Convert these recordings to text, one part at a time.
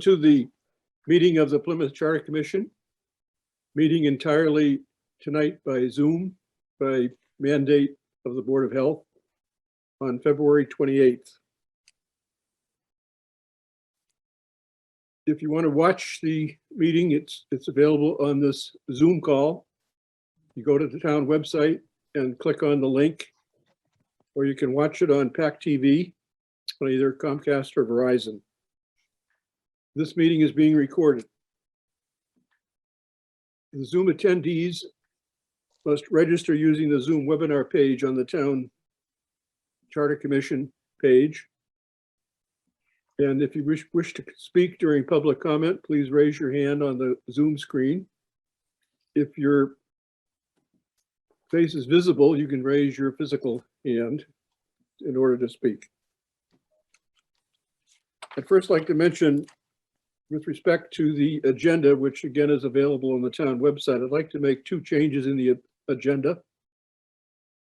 To the meeting of the Plymouth Charter Commission, meeting entirely tonight by Zoom by mandate of the Board of Health on February 28th. If you want to watch the meeting, it's available on this Zoom call. You go to the town website and click on the link, or you can watch it on PAC TV on either Comcast or Verizon. This meeting is being recorded. The Zoom attendees must register using the Zoom webinar page on the Town Charter Commission page. And if you wish to speak during public comment, please raise your hand on the Zoom screen. If your face is visible, you can raise your physical hand in order to speak. I'd first like to mention, with respect to the agenda, which again is available on the town website, I'd like to make two changes in the agenda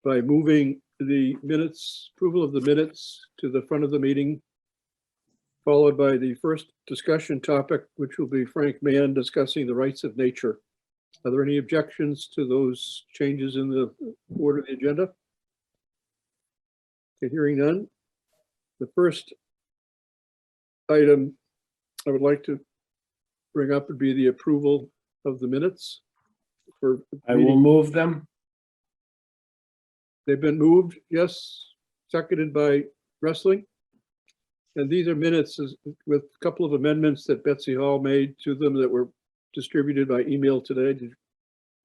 by moving the minutes, approval of the minutes to the front of the meeting, followed by the first discussion topic, which will be Frank Mann discussing the rights of nature. Are there any objections to those changes in the order of the agenda? Okay, hearing none. The first item I would like to bring up would be the approval of the minutes. I will move them. They've been moved, yes, seconded by Wrestling. And these are minutes with a couple of amendments that Betsy Hall made to them that were distributed by email today.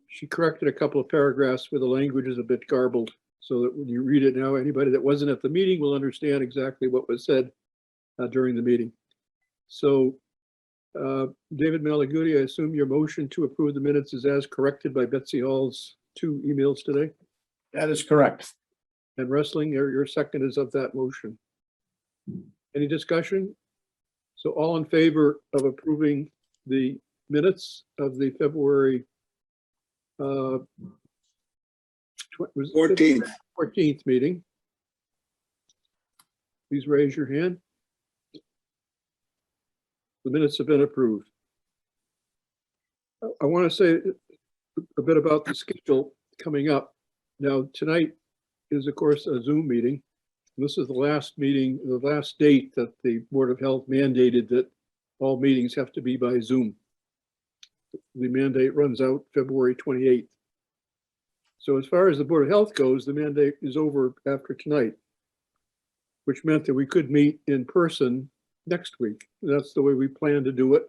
She corrected a couple of paragraphs where the language is a bit garbled, so that when you read it now, anybody that wasn't at the meeting will understand exactly what was said during the meeting. So David Malaguti, I assume your motion to approve the minutes is as corrected by Betsy Hall's two emails today? That is correct. And Wrestling, your second is of that motion. Any discussion? So all in favor of approving the minutes of the February 14th meeting? Please raise your hand. The minutes have been approved. I want to say a bit about the schedule coming up. Now, tonight is, of course, a Zoom meeting. This is the last meeting, the last date that the Board of Health mandated that all meetings have to be by Zoom. The mandate runs out February 28th. So as far as the Board of Health goes, the mandate is over after tonight, which meant that we could meet in person next week. That's the way we plan to do it.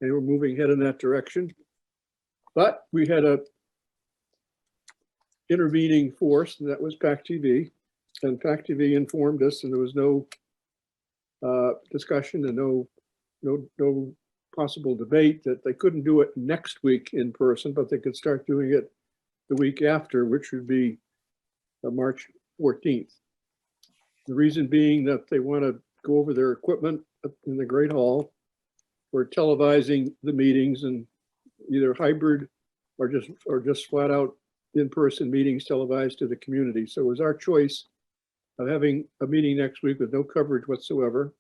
And we're moving ahead in that direction. But we had a intervening force, and that was PAC TV. And PAC TV informed us, and there was no discussion and no possible debate that they couldn't do it next week in person, but they could start doing it the week after, which would be March 14th. The reason being that they want to go over their equipment in the Great Hall. We're televising the meetings, and either hybrid or just flat out in-person meetings televised to the community. So it was our choice of having a meeting next week with no coverage whatsoever,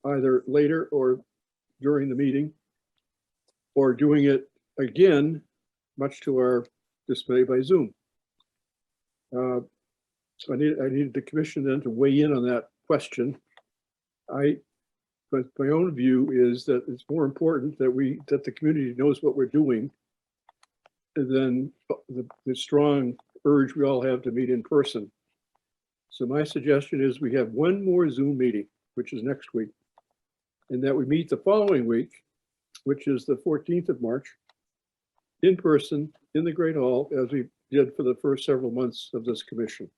either later or during the meeting, or doing it again, much to our dismay, by Zoom. So I needed the commission then to weigh in on that question. But my own view is that it's more important that the community knows what we're doing than the strong urge we all have to meet in person. So my suggestion is we have one more Zoom meeting, which is next week, and that we meet the following week, which is the 14th of March, in person in the Great Hall, as we did for the first several months of this commission.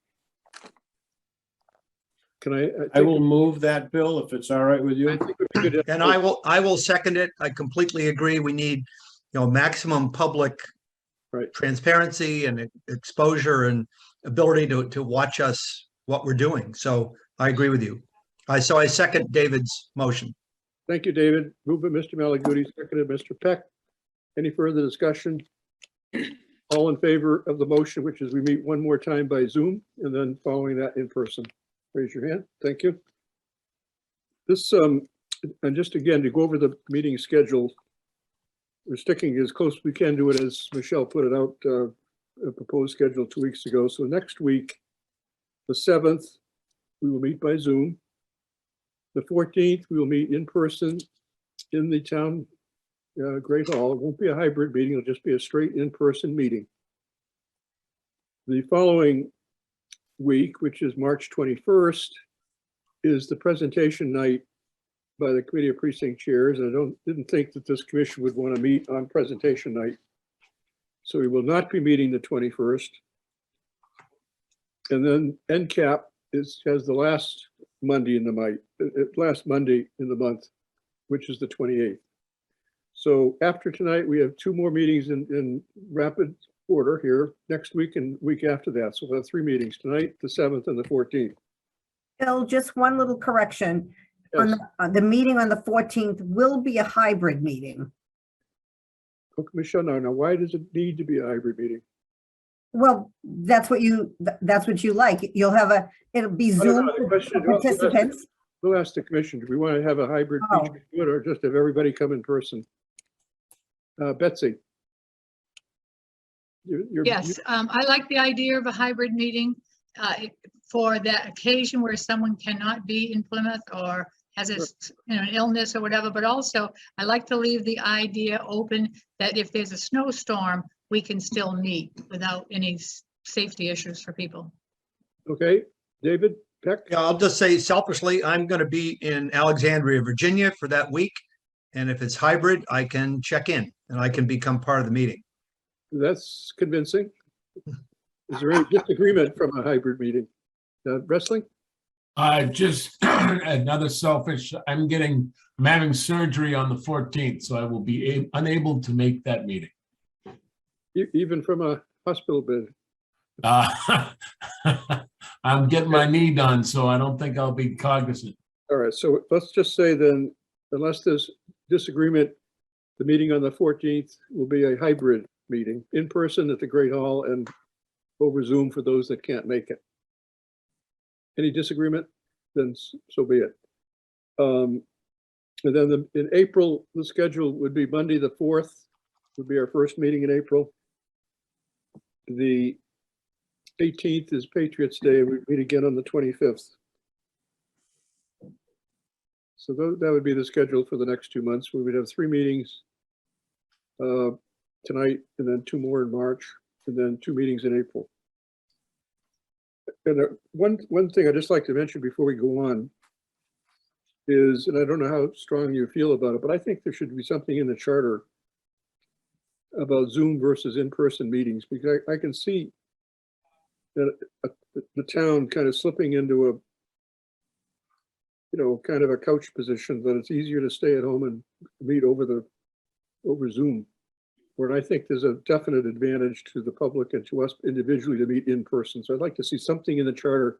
Can I will move that, Bill, if it's all right with you. I think it would be good. And I will second it. I completely agree. We need, maximum public transparency and exposure and ability to watch us, what we're doing. So I agree with you. So I second David's motion. Thank you, David. Moved by Mr. Malaguti, seconded Mr. Peck. Any further discussion? All in favor of the motion, which is we meet one more time by Zoom and then following that in person. Raise your hand. Thank you. This And just again, to go over the meeting schedule, we're sticking as close as we can to it as Michelle put it out, a proposed schedule 2 weeks ago. So next week, the 7th, we will meet by Zoom. The 14th, we will meet in person in the town Great Hall. It won't be a hybrid meeting, it'll just be a straight in-person meeting. The following week, which is March 21st, is the presentation night by the Committee of Precinct Chairs. And I didn't think that this commission would want to meet on presentation night. So we will not be meeting the 21st. And then NCAP has the last Monday in the month, which is the 28th. So after tonight, we have 2 more meetings in rapid order here next week and week after that. So we'll have 3 meetings tonight, the 7th and the 14th. Bill, just one little correction. Yes. On the meeting on the 14th will be a hybrid meeting. Okay, Michelle, now why does it need to be a hybrid meeting? Well, that's what you like. You'll have it'll be Zoom for participants. We'll ask the commission, do we want to have a hybrid feature to it or just have everybody come in person? Betsy. Yes, I like the idea of a hybrid meeting for that occasion where someone cannot be in Plymouth or has an illness or whatever, but also I like to leave the idea open that if there's a snowstorm, we can still meet without any safety issues for people. Okay, David Peck? Yeah, I'll just say selfishly, I'm going to be in Alexandria, Virginia for that week. And if it's hybrid, I can check in and I can become part of the meeting. That's convincing. Is there any disagreement from a hybrid meeting? Wrestling? Just another selfish, I'm having surgery on the 14th, so I will be unable to make that meeting. Even from a hospital bed? I'm getting my knee done, so I don't think I'll be cognizant. All right, so let's just say then, unless there's disagreement, the meeting on the 14th will be a hybrid meeting, in person at the Great Hall and over Zoom for those that can't make it. Any disagreement? Then so be it. And then in April, the schedule would be Monday the 4th, would be our first meeting in April. The 18th is Patriots Day. We meet again on the 25th. So that would be the schedule for the next 2 months. We would have 3 meetings tonight, and then 2 more in March, and then 2 meetings in April. And one thing I'd just like to mention before we go on is, and I don't know how strong you feel about it, but I think there should be something in the charter about Zoom versus in-person meetings, because I can see that the town kind of slipping into a, kind of a couch position, that it's easier to stay at home and meet over Zoom. Where I think there's a definite advantage to the public and to us individually to meet in person. So I'd like to see something in the charter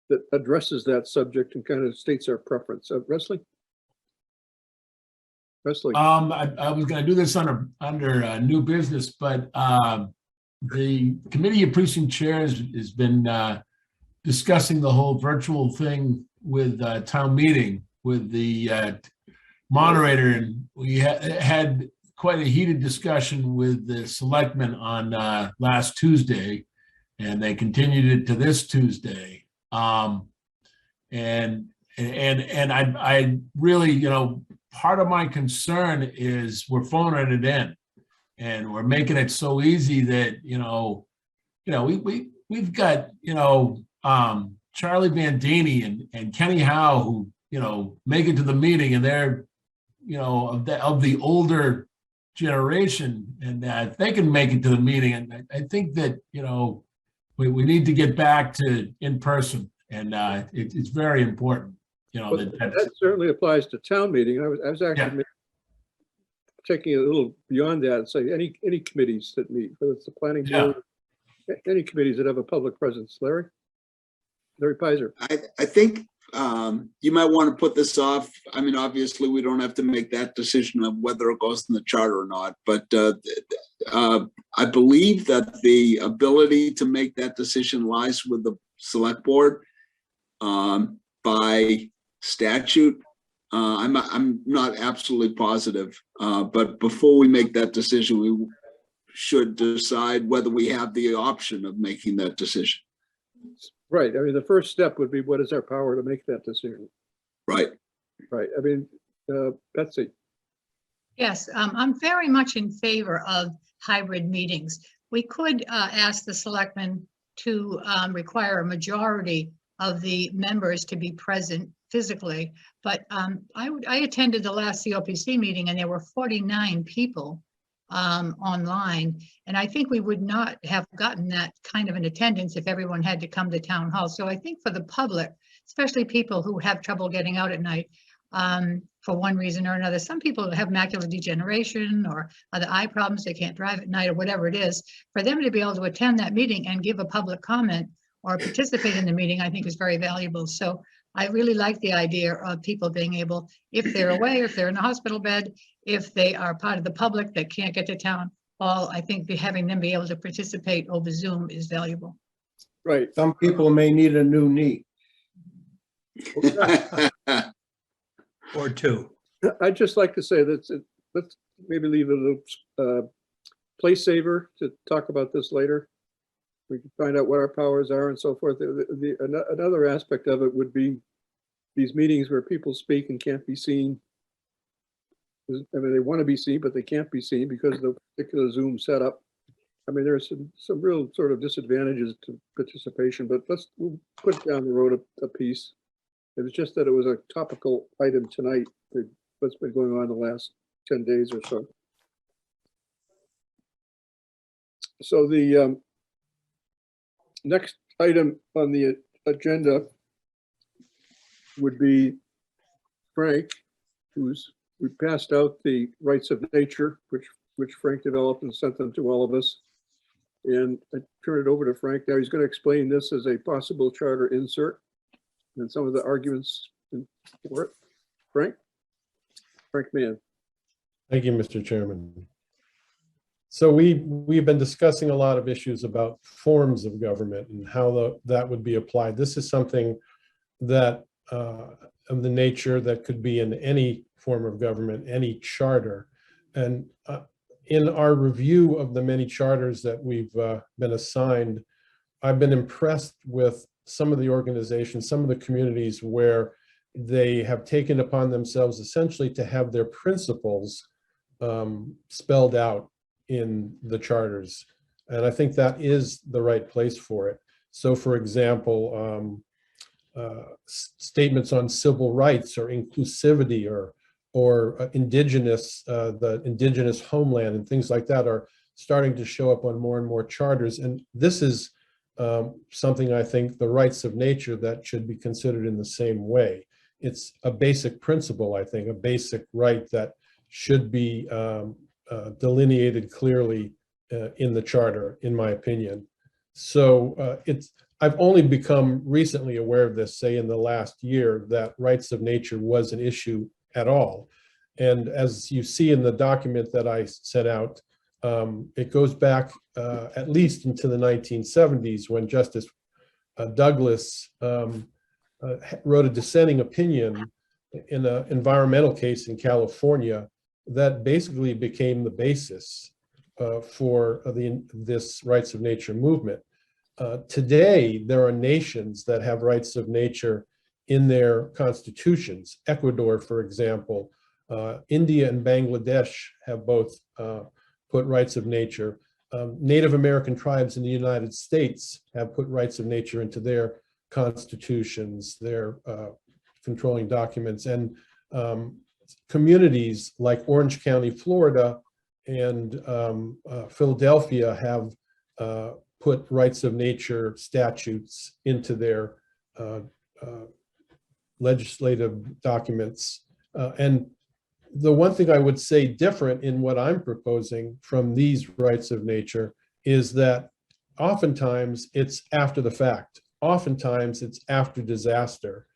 that addresses that subject and kind of states our preference. Wrestling? I was going to do this under new business, but the Committee of Precinct Chairs has been discussing the whole virtual thing with town meeting with the moderator, and we had quite a heated discussion with the selectmen on last Tuesday, and they continued it to this Tuesday. And I really, part of my concern is we're phoning it in, and we're making it so easy that we've got Charlie Bandini and Kenny Howe who make it to the meeting, and they're of the older generation, and they can make it to the meeting. And I think that we need to get back to in person, and it's very important. That certainly applies to town meeting. I was actually taking it a little beyond that and say any committees that meet, whether it's the planning board, any committees that have a public presence. Larry Pizer. I think you might want to put this off. I mean, obviously, we don't have to make that decision of whether it goes in the charter or not, but I believe that the ability to make that decision lies with the select board by statute. I'm not absolutely positive, but before we make that decision, we should decide whether we have the option of making that decision. Right. I mean, the first step would be, what is our power to make that decision? Right. Right. I mean, Betsy. Yes, I'm very much in favor of hybrid meetings. We could ask the selectmen to require a majority of the members to be present physically. But I attended the last COPC meeting and there were 49 people online. And I think we would not have gotten that kind of an attendance if everyone had to come to town hall. So I think for the public, especially people who have trouble getting out at night, for one reason or another. Some people have macular degeneration or other eye problems, they can't drive at night or whatever it is. For them to be able to attend that meeting and give a public comment or participate in the meeting, I think is very valuable. So I really like the idea of people being able, if they're away, if they're in a hospital bed, if they are part of the public that can't get to town hall, I think having them be able to participate over Zoom is valuable. Right. Some people may need a new knee. Or two. I'd just like to say that let's maybe leave a little place saver to talk about this later. We can find out what our powers are and so forth. Another aspect of it would be these meetings where people speak and can't be seen. I mean, they want to be seen, but they can't be seen because of the particular Zoom setup. I mean, there's some real sort of disadvantages to participation, but we'll put it down the road a piece. It was just that it was a topical item tonight, what's been going on the last 10 days or so. So the next item on the agenda would be Frank, we passed out the rights of nature, which Frank developed and sent them to all of us. And I turn it over to Frank now. He's going to explain this as a possible charter insert and some of the arguments for it. Frank Mann. Thank you, Mr. Chairman. So we've been discussing a lot of issues about forms of government and how that would be applied. This is something that of the nature that could be in any form of government, any charter. And in our review of the many charters that we've been assigned, I've been impressed with some of the organizations, some of the communities where they have taken upon themselves essentially to have their principles spelled out in the charters. And I think that is the right place for it. So for example, statements on civil rights or inclusivity or indigenous, the indigenous homeland and things like that are starting to show up on more and more charters. And this is something I think the rights of nature that should be considered in the same way. It's a basic principle, I think, a basic right that should be delineated clearly in the charter, in my opinion. So I've only become recently aware of this, say in the last year, that rights of nature was an issue at all. And as you see in the document that I sent out, it goes back at least into the 1970s when Justice Douglas wrote a dissenting opinion in an environmental case in California that basically became the basis for this rights of nature movement. Today, there are nations that have rights of nature in their constitutions. Ecuador, for example, India and Bangladesh have both put rights of nature. Native American tribes in the United States have put rights of nature into their constitutions, their controlling documents, and communities like Orange County, Florida, and Philadelphia have put rights of nature statutes into their legislative documents. And the one thing I would say different in what I'm proposing from these rights of nature is that oftentimes it's after the fact. Oftentimes it's after disaster.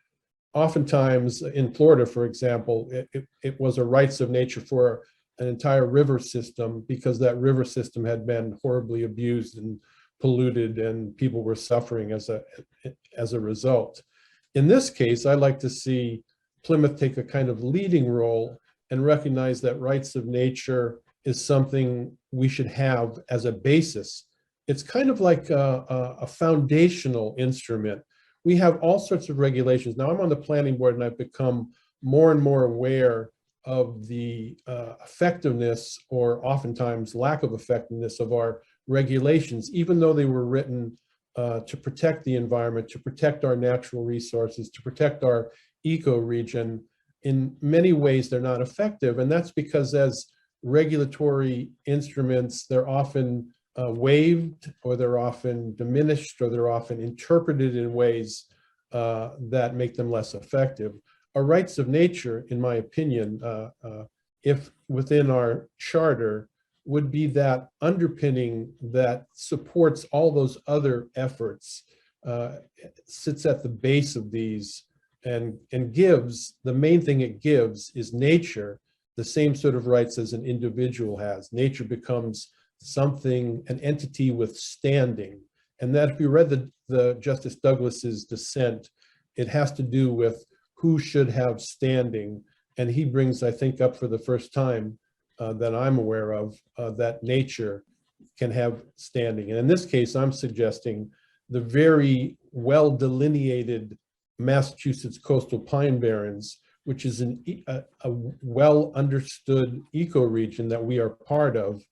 Oftentimes in Florida, for example, it was a rights of nature for an entire river system because that river system had been horribly abused and polluted and people were suffering as a result. In this case, I like to see Plymouth take a kind of leading role and recognize that rights of nature is something we should have as a basis. It's kind of like a foundational instrument. We have all sorts of regulations. Now I'm on the planning board and I've become more and more aware of the effectiveness or oftentimes lack of effectiveness of our regulations, even though they were written to protect the environment, to protect our natural resources, to protect our ecoregion. In many ways, they're not effective. And that's because as regulatory instruments, they're often waived, or they're often diminished, or they're often interpreted in ways that make them less effective. Our rights of nature, in my opinion, if within our charter, would be that underpinning that supports all those other efforts, sits at the base of these, and gives, the main thing it gives is nature the same sort of rights as an individual has. Nature becomes something, an entity with standing. And that, if you read the Justice Douglas's dissent, it has to do with who should have standing. And he brings, I think, up for the first time that I'm aware of, that nature can have standing. And in this case, I'm suggesting the very well delineated Massachusetts coastal pine barrens, which is a well understood ecoregion that we are part of,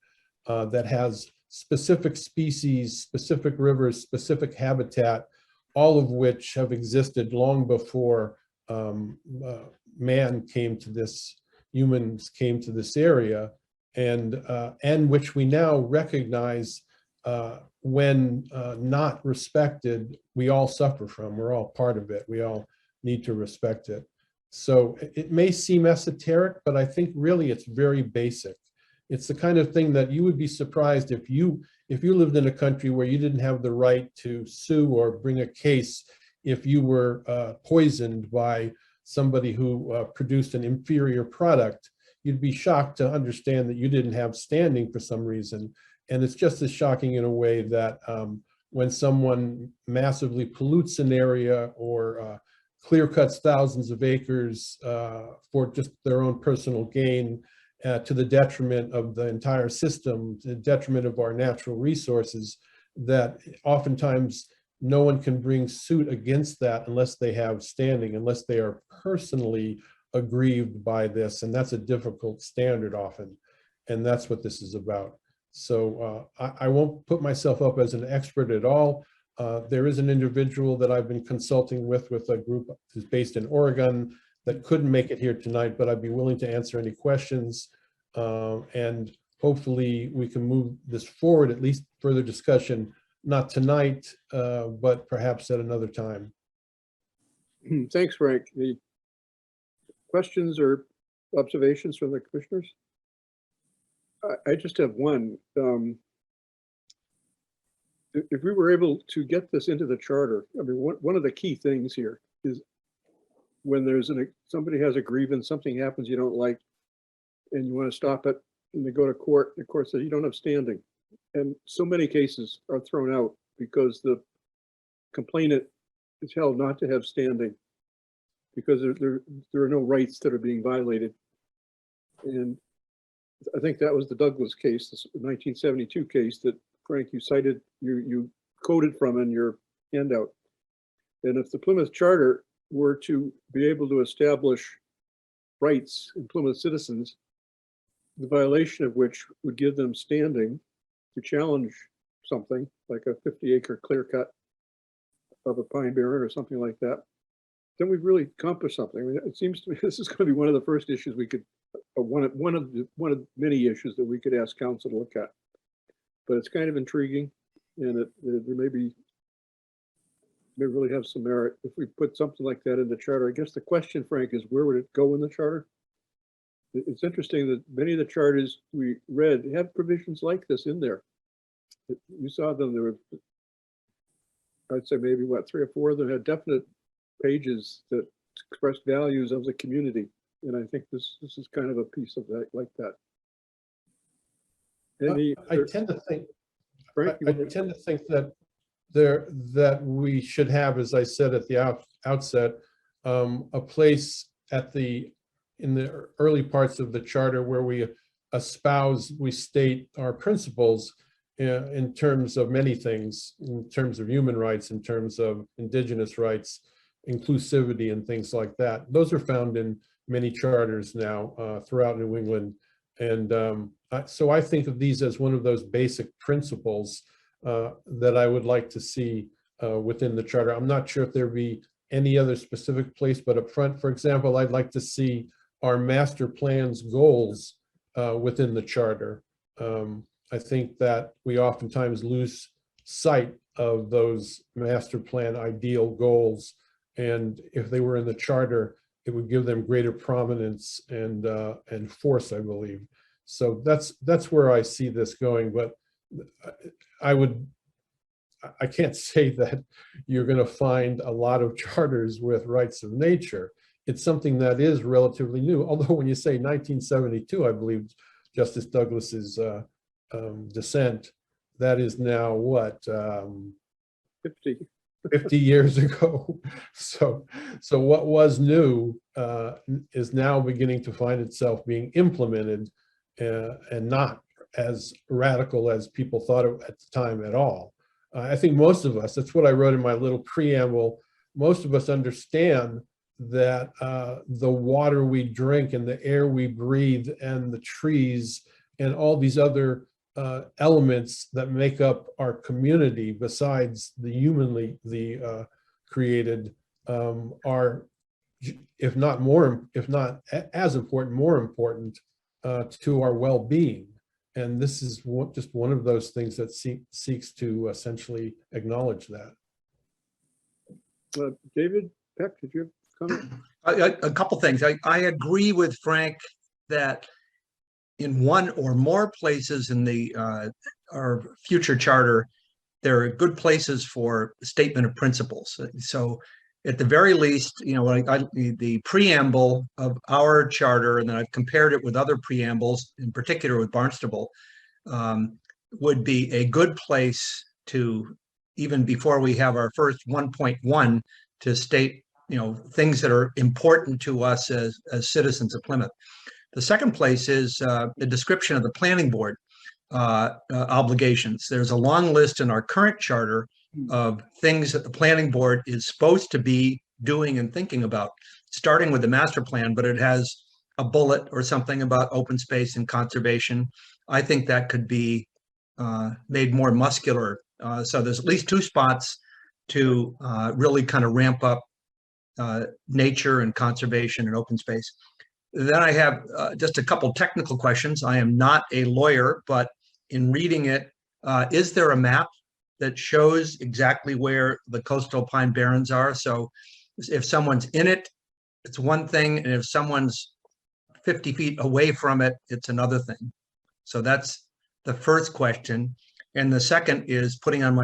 that has specific species, specific rivers, specific habitat, all of which have existed long before humans came to this area, and which we now recognize when not respected, we all suffer from. We're all part of it. We all need to respect it. So it may seem esoteric, but I think really it's very basic. It's the kind of thing that you would be surprised if you lived in a country where you didn't have the right to sue or bring a case if you were poisoned by somebody who produced an inferior product. You'd be shocked to understand that you didn't have standing for some reason. And it's just as shocking in a way that when someone massively pollutes an area or clear cuts thousands of acres for just their own personal gain, to the detriment of the entire system, to the detriment of our natural resources, that oftentimes no one can bring suit against that unless they have standing, unless they are personally aggrieved by this. And that's a difficult standard often. And that's what this is about. So I won't put myself up as an expert at all. There is an individual that I've been consulting with a group who's based in Oregon that couldn't make it here tonight, but I'd be willing to answer any questions. And hopefully we can move this forward, at least further discussion, not tonight, but perhaps at another time. Thanks, Frank. The questions or observations from the commissioners? I just have one. If we were able to get this into the charter, I mean, one of the key things here is when there's somebody has a grievance, something happens you don't like, and you want to stop it, and they go to court, the court says you don't have standing. And so many cases are thrown out because the complainant is held not to have standing because there are no rights that are being violated. And I think that was the Douglas case, the 1972 case that, Frank, you cited, you quoted from in your handout. And if the Plymouth Charter were to be able to establish rights in Plymouth citizens, the violation of which would give them standing to challenge something like a 50-acre clear cut of a pine barren or something like that, then we've really accomplished something. I mean, it seems to me this is going to be one of the first issues we could, or one of many issues that we could ask council to look at. But it's kind of intriguing, and there may really have some merit if we put something like that in the charter. I guess the question, Frank, is where would it go in the charter? It's interesting that many of the charters we read have provisions like this in there. You saw them, there were, I'd say maybe what, 3 or 4 of them had definite pages that expressed values of the community. And I think this is kind of a piece of that, like that. I tend to think, Frank, I tend to think that we should have, as I said at the outset, a place in the early parts of the charter where we state our principles in terms of many things, in terms of human rights, in terms of indigenous rights, inclusivity and things like that. Those are found in many charters now throughout New England. And so I think of these as one of those basic principles that I would like to see within the charter. I'm not sure if there be any other specific place, but up front, for example, I'd like to see our master plan's goals within the charter. I think that we oftentimes lose sight of those master plan ideal goals. And if they were in the charter, it would give them greater prominence and force, I believe. So that's where I see this going. But I can't say that you're going to find a lot of charters with rights of nature. It's something that is relatively new. Although when you say 1972, I believe Justice Douglas's dissent, that is now what? 50 years ago. So what was new is now beginning to find itself being implemented and not as radical as people thought it at the time at all. I think most of us, that's what I wrote in my little preamble, most of us understand that the water we drink and the air we breathe and the trees and all these other elements that make up our community besides the humanly created are, if not as important, more important to our well-being. And this is just one of those things that seeks to essentially acknowledge that. David Peck, did you comment? A couple things. I agree with Frank that in one or more places in our future charter, there are good places for statement of principles. So at the very least, the preamble of our charter, and then I've compared it with other preambles, in particular with Barnstable, would be a good place to, even before we have our first 1.1, to state, things that are important to us as citizens of Plymouth. The second place is the description of the planning board obligations. There's a long list in our current charter of things that the planning board is supposed to be doing and thinking about, starting with the master plan, but it has a bullet or something about open space and conservation. I think that could be made more muscular. So there's at least 2 spots to really kind of ramp up nature and conservation and open space. Then I have just a couple technical questions. I am not a lawyer, but in reading it, is there a map that shows exactly where the coastal pine barrens are? So if someone's in it, it's one thing, and if someone's 50 feet away from it, it's another thing. So that's the first question. And the second is, putting on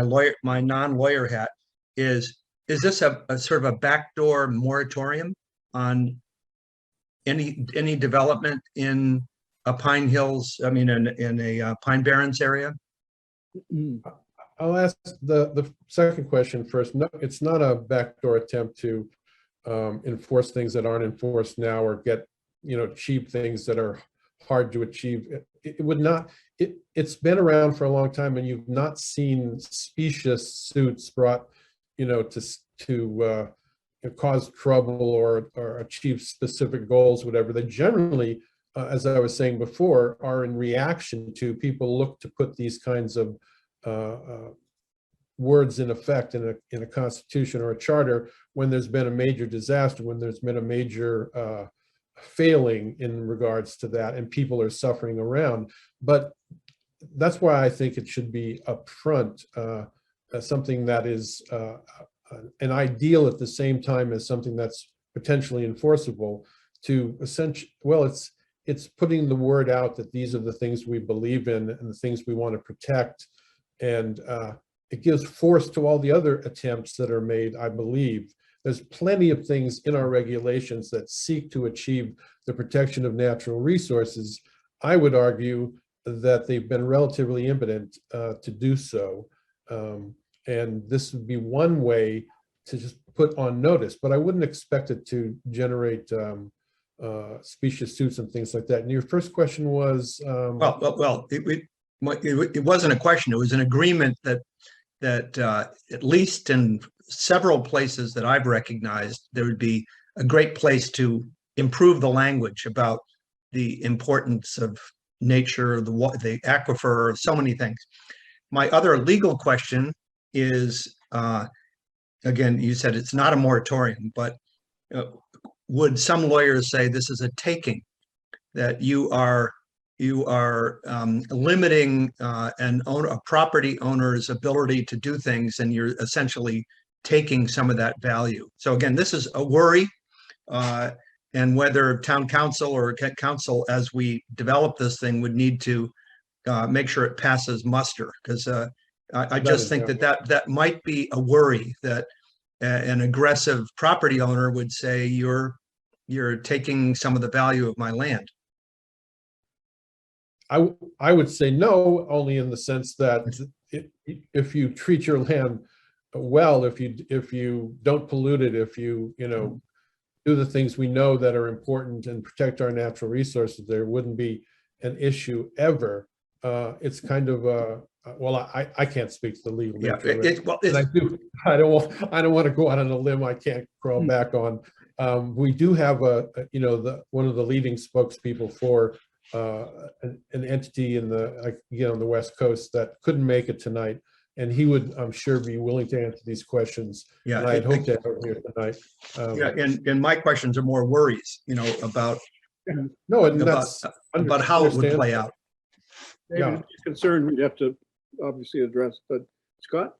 my non-lawyer hat, is this a sort of a backdoor moratorium on any development in a Pine Hills, in a Pine Barrens area? I'll ask the second question first. No, it's not a backdoor attempt to enforce things that aren't enforced now, or get, cheap things that are hard to achieve. It would not, it's been around for a long time, and you've not seen specious suits brought, to cause trouble or achieve specific goals, whatever. They generally, as I was saying before, are in reaction to people look to put these kinds of words in effect in a constitution or a charter when there's been a major disaster, when there's been a major failing in regards to that, and people are suffering around. But that's why I think it should be upfront, something that is an ideal at the same time as something that's potentially enforceable, to essentially, well, it's putting the word out that these are the things we believe in and the things we want to protect. And it gives force to all the other attempts that are made, I believe. There's plenty of things in our regulations that seek to achieve the protection of natural resources. I would argue that they've been relatively impotent to do so. And this would be one way to just put on notice, but I wouldn't expect it to generate specious suits and things like that. And your first question was, it wasn't a question. It was an agreement that at least in several places that I've recognized, there would be a great place to improve the language about the importance of nature, the aquifer, so many things. My other legal question is, again, you said it's not a moratorium, but would some lawyers say this is a taking, that you are limiting a property owner's ability to do things, and you're essentially taking some of that value. So again, this is a worry, and whether town council or council, as we develop this thing, would need to make sure it passes muster, because I just think that might be a worry, that an aggressive property owner would say you're taking some of the value of my land. I would say no, only in the sense that if you treat your land well, if you don't pollute it, if you do the things we know that are important and protect our natural resources, there wouldn't be an issue ever. It's kind of well, I can't speak to the legal nature of it. I don't want to go out on a limb I can't crawl back on. We do have one of the leading spokespeople for an entity in the West Coast that couldn't make it tonight, and he would, I'm sure, be willing to answer these questions. Yeah, and I'd hope to have him here tonight. And my questions are more worries, about about how it would play out. David, he's concerned we'd have to obviously address, but Scott?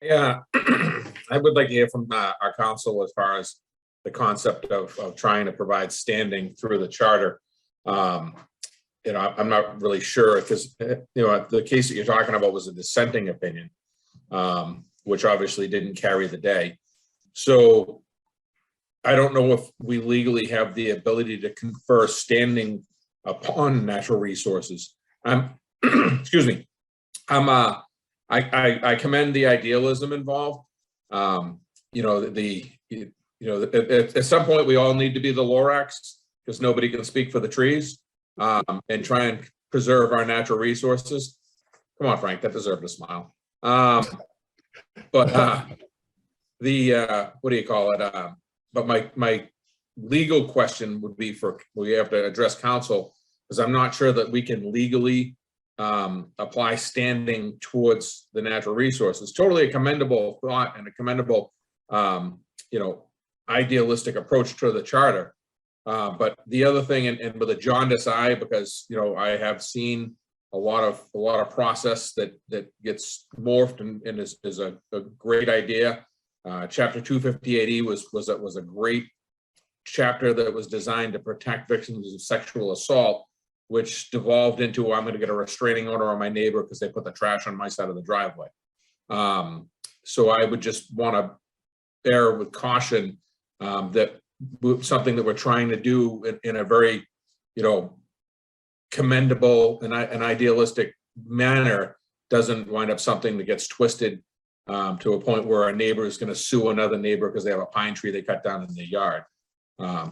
Yeah, I would like to hear from our council as far as the concept of trying to provide standing through the charter. I'm not really sure, because the case that you're talking about was a dissenting opinion, which obviously didn't carry the day. So I don't know if we legally have the ability to confer standing upon natural resources. Excuse me. I commend the idealism involved. At some point we all need to be the Lorax, because nobody can speak for the trees, and try and preserve our natural resources. Come on, Frank, that deserved a smile. But what do you call it? But my legal question would be we have to address council, because I'm not sure that we can legally apply standing towards the natural resources. Totally a commendable thought and a commendable, idealistic approach to the charter. But the other thing, and with a jaundiced eye, because I have seen a lot of process that gets morphed and is a great idea. Chapter 258E was a great chapter that was designed to protect victims of sexual assault, which devolved into, I'm going to get a restraining order on my neighbor because they put the trash on my side of the driveway. So I would just want to err with caution that something that we're trying to do in a very, commendable and idealistic manner doesn't wind up something that gets twisted to a point where a neighbor is going to sue another neighbor because they have a pine tree they cut down in their yard.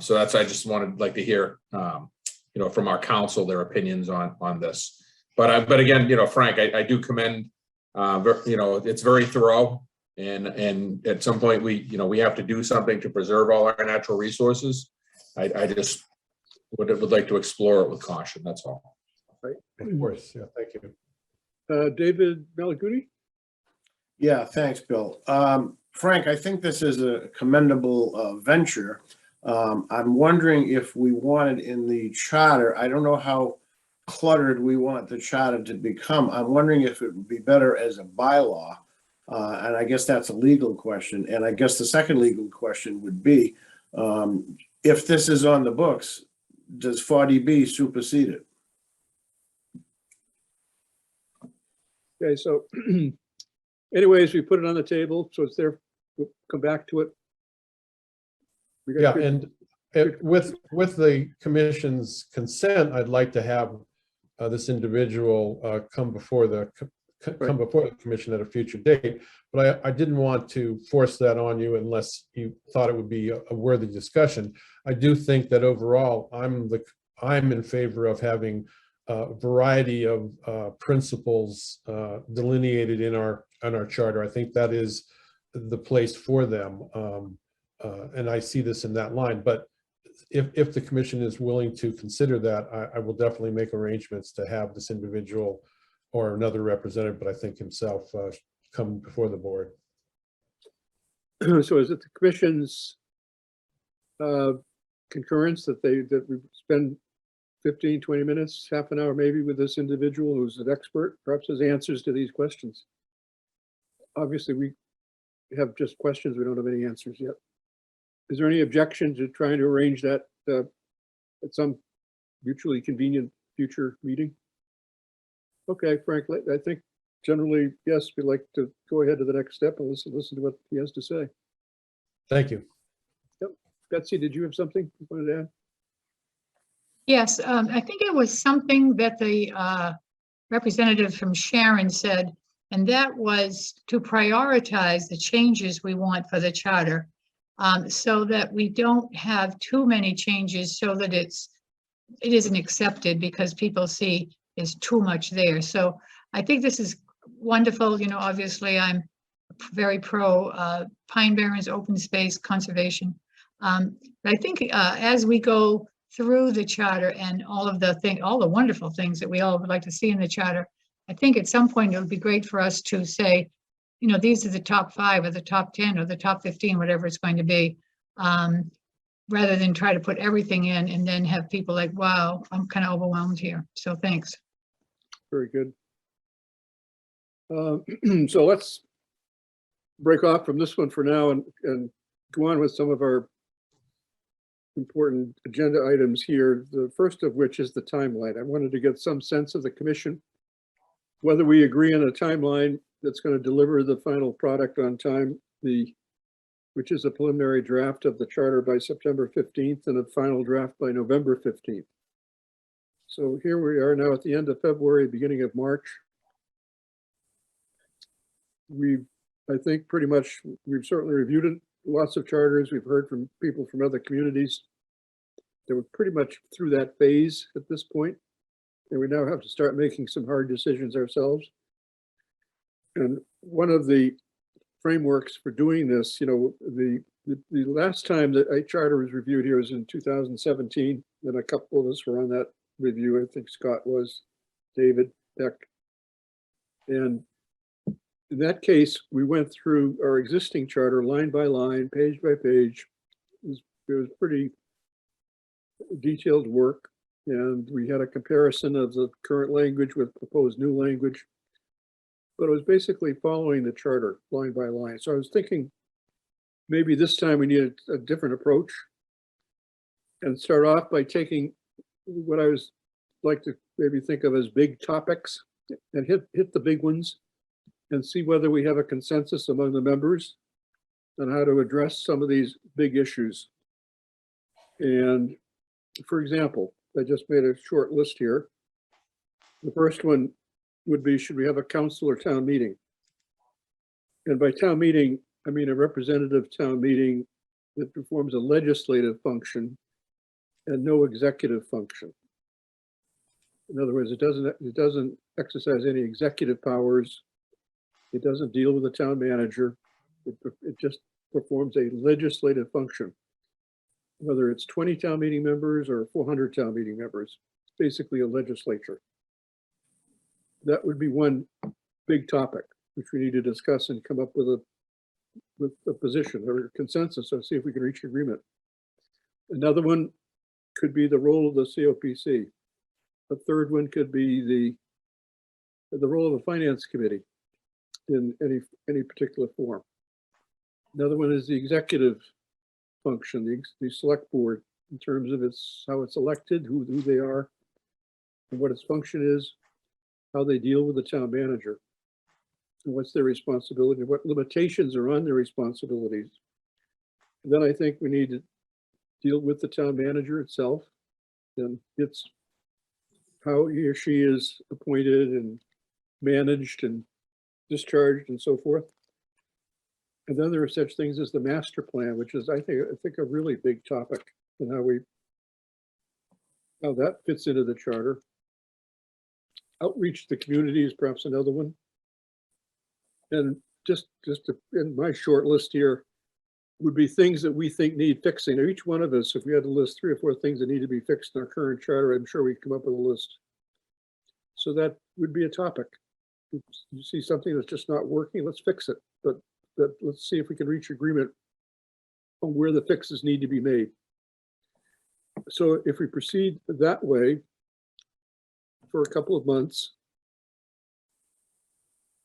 So I just wanted to hear, from our council, their opinions on this. But again, Frank, I do commend, it's very thorough. And at some point we have to do something to preserve all our natural resources. I just would like to explore it with caution. That's all. Right. Of course. Yeah. Thank you. David Malaguti? Yeah, thanks, Bill. Frank, I think this is a commendable venture. I'm wondering if we wanted in the charter, I don't know how cluttered we want the charter to become. I'm wondering if it would be better as a bylaw. And I guess that's a legal question. And I guess the second legal question would be, if this is on the books, does 40B supersede it? Okay, so anyways, we put it on the table, so it's there. We'll come back to it. Yeah, and with the commission's consent, I'd like to have this individual come before the come before the commission at a future date. But I didn't want to force that on you unless you thought it would be a worthy discussion. I do think that overall, I'm in favor of having a variety of principles delineated in our charter. I think that is the place for them. And I see this in that line. But if the commission is willing to consider that, I will definitely make arrangements to have this individual or another representative, but I think himself, come before the board. So is it the commission's concurrence that we spend 15, 20 minutes, half an hour maybe with this individual who's an expert, perhaps has answers to these questions? Obviously, we have just questions. We don't have any answers yet. Is there any objection to trying to arrange that at some mutually convenient future meeting? Okay, Frank, I think generally, yes, we'd like to go ahead to the next step and listen to what he has to say. Thank you. Yep. Betsy, did you have something you wanted to add? Yes, I think it was something that the representative from Sharon said, and that was to prioritize the changes we want for the charter, so that we don't have too many changes so that it isn't accepted because people see there's too much there. So I think this is wonderful. You know, obviously I'm very pro Pine Barrens, open space, conservation. But I think as we go through the charter and all the wonderful things that we all would like to see in the charter, I think at some point it would be great for us to say, you know, these are the top 5 or the top 10 or the top 15, whatever it's going to be, rather than try to put everything in and then have people like, wow, I'm kind of overwhelmed here. So thanks. Very good. So let's break off from this one for now and go on with some of our important agenda items here. The first of which is the timeline. I wanted to get some sense of the commission, whether we agree on a timeline that's going to deliver the final product on time, which is a preliminary draft of the charter by September 15th and a final draft by November 15th. So here we are now at the end of February, beginning of March. I think pretty much, we've certainly reviewed it, lots of charters. We've heard from people from other communities. They were pretty much through that phase at this point, and we now have to start making some hard decisions ourselves. And one of the frameworks for doing this, you know, the last time that a charter was reviewed here was in 2017, and a couple of us were on that review. I think Scott was, David, Beck. And in that case, we went through our existing charter line by line, page by page. It was pretty detailed work, and we had a comparison of the current language with proposed new language. But it was basically following the charter line by line. So I was thinking maybe this time we need a different approach and start off by taking what I was like to maybe think of as big topics and hit the big ones and see whether we have a consensus among the members on how to address some of these big issues. And for example, I just made a short list here. The first one would be, should we have a council or town meeting? And by town meeting, I mean a representative town meeting that performs a legislative function and no executive function. In other words, it doesn't exercise any executive powers. It doesn't deal with the town manager. It just performs a legislative function. Whether it's 20 town meeting members or 400 town meeting members, it's basically a legislature. That would be one big topic, which we need to discuss and come up with a position or a consensus, or see if we can reach agreement. Another one could be the role of the COPC. A third one could be the role of the finance committee in any particular form. Another one is the executive function, the select board, in terms of how it's elected, who they are, and what its function is, how they deal with the town manager, and what's their responsibility, what limitations are on their responsibilities. And then I think we need to deal with the town manager itself, and it's how he or she is appointed and managed and discharged and so forth. And then there are such things as the master plan, which is, I think a really big topic, and how that fits into the charter. Outreach to the community is perhaps another one. And in my short list here would be things that we think need fixing. Now, each one of us, if we had to list 3 or 4 things that need to be fixed in our current charter, I'm sure we'd come up with a list. So that would be a topic. You see something that's just not working, let's fix it. But let's see if we can reach agreement on where the fixes need to be made. So if we proceed that way for a couple of months,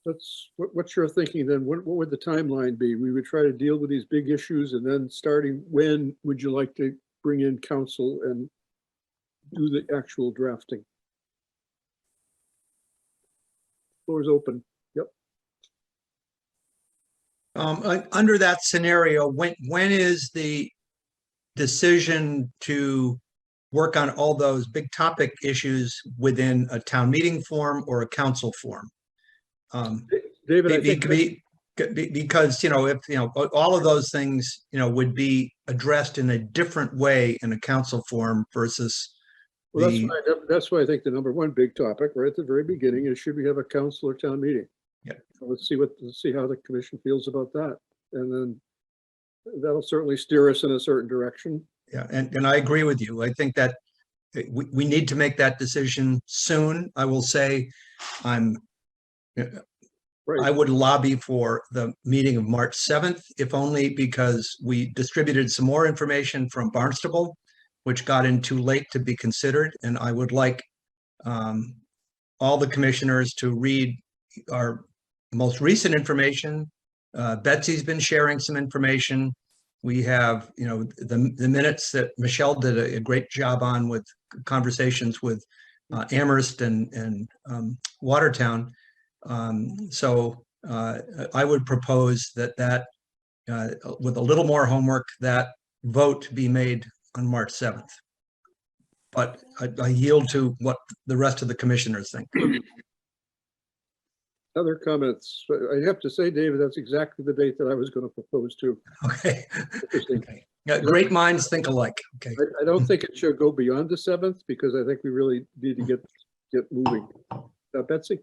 what's your thinking then? What would the timeline be? We would try to deal with these big issues, and then starting when would you like to bring in counsel and do the actual drafting? Floor is open. Yep. Under that scenario, when is the decision to work on all those big topic issues within a town meeting form or a council form? David, I think because, if, all of those things, would be addressed in a different way in a council form versus well, that's why I think the number one big topic right at the very beginning is, should we have a council or town meeting? Yeah. So let's see how the commission feels about that. And then that'll certainly steer us in a certain direction. Yeah, and I agree with you. I think that we need to make that decision soon. I will say I would lobby for the meeting of March 7th, if only because we distributed some more information from Barnstable, which got in too late to be considered. And I would like all the commissioners to read our most recent information. Betsy's been sharing some information. We have, the minutes that Michelle did a great job on with conversations with Amherst and Watertown. So I would propose that with a little more homework, that vote be made on March 7th. But I yield to what the rest of the commissioners think. Other comments? I have to say, David, that's exactly the date that I was going to propose to. Okay. Interesting. Okay. Yeah, great minds think alike. Okay. I don't think it should go beyond the 7th, because I think we really need to get moving. Betsy?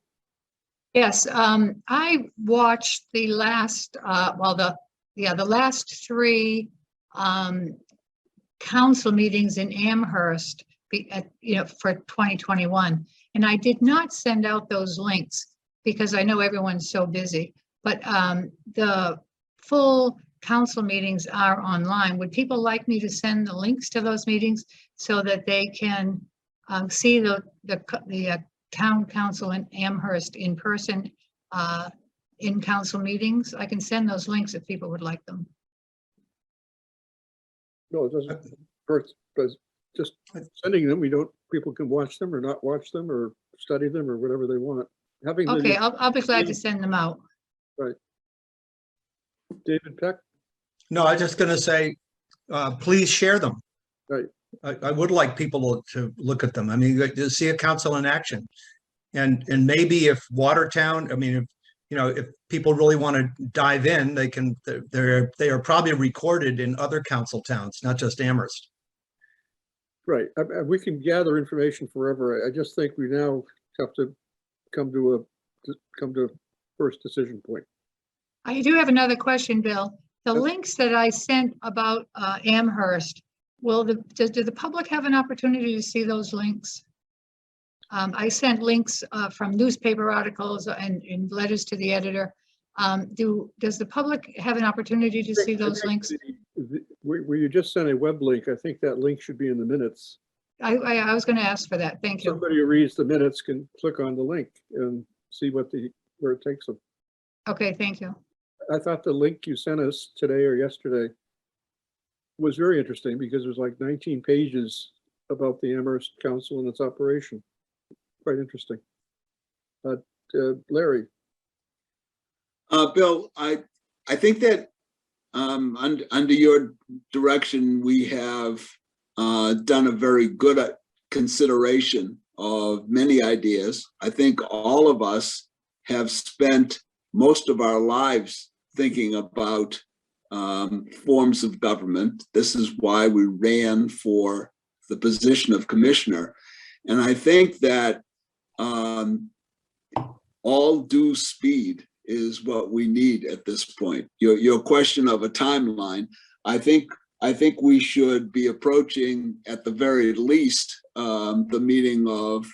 Yes, I watched the last, the last 3 council meetings in Amherst, for 2021. And I did not send out those links because I know everyone's so busy, but the full council meetings are online. Would people like me to send the links to those meetings so that they can see the town council in Amherst in person in council meetings? I can send those links if people would like them. No, it doesn't hurt, but just sending them, people can watch them or not watch them or study them or whatever they want. Okay, I'll be glad to send them out. Right. David Peck? No, I was just going to say, please share them. Right. I would like people to look at them. I mean, to see a council in action, and maybe if Watertown, if people really want to dive in, they can. They are probably recorded in other council towns, not just Amherst. Right. We can gather information forever. I just think we now have to come to a first decision point. I do have another question, Bill. The links that I sent about Amherst, do the public have an opportunity to see those links? I sent links from newspaper articles and letters to the editor. Does the public have an opportunity to see those links? Where you just sent a web link, I think that link should be in the minutes. I was going to ask for that. Thank you. Somebody who reads the minutes can click on the link and see where it takes them. Okay, thank you. I thought the link you sent us today or yesterday was very interesting, because it was like 19 pages about the Amherst Council and its operation. Quite interesting. Larry? Bill, I think that under your direction, we have done a very good consideration of many ideas. I think all of us have spent most of our lives thinking about forms of government. This is why we ran for the position of commissioner. And I think that all due speed is what we need at this point. Your question of a timeline, I think we should be approaching at the very least the meeting of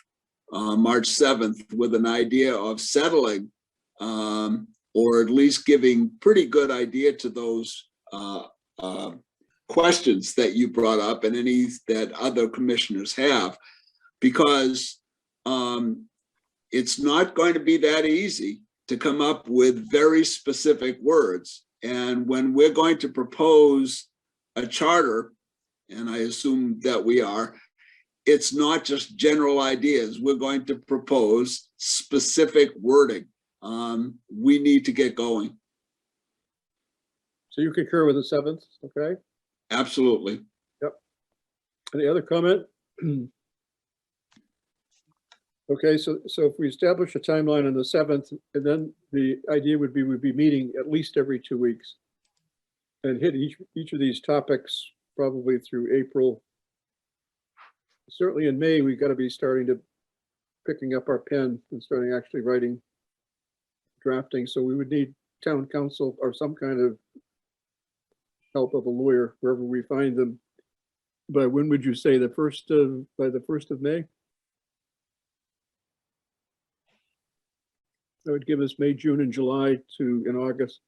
March 7th with an idea of settling or at least giving pretty good idea to those questions that you brought up and any that other commissioners have, because it's not going to be that easy to come up with very specific words. And when we're going to propose a charter, and I assume that we are, it's not just general ideas. We're going to propose specific wording. We need to get going. So you concur with the 7th, okay? Absolutely. Yep. Any other comment? Okay, so if we establish a timeline on the 7th, and then the idea would be we'd be meeting at least every 2 weeks and hit each of these topics probably through April. Certainly in May, we've got to be starting to picking up our pen and starting actually writing, drafting. So we would need town council or some kind of help of a lawyer wherever we find them. But when would you say by the 1st of May? That would give us May, June, and July in August,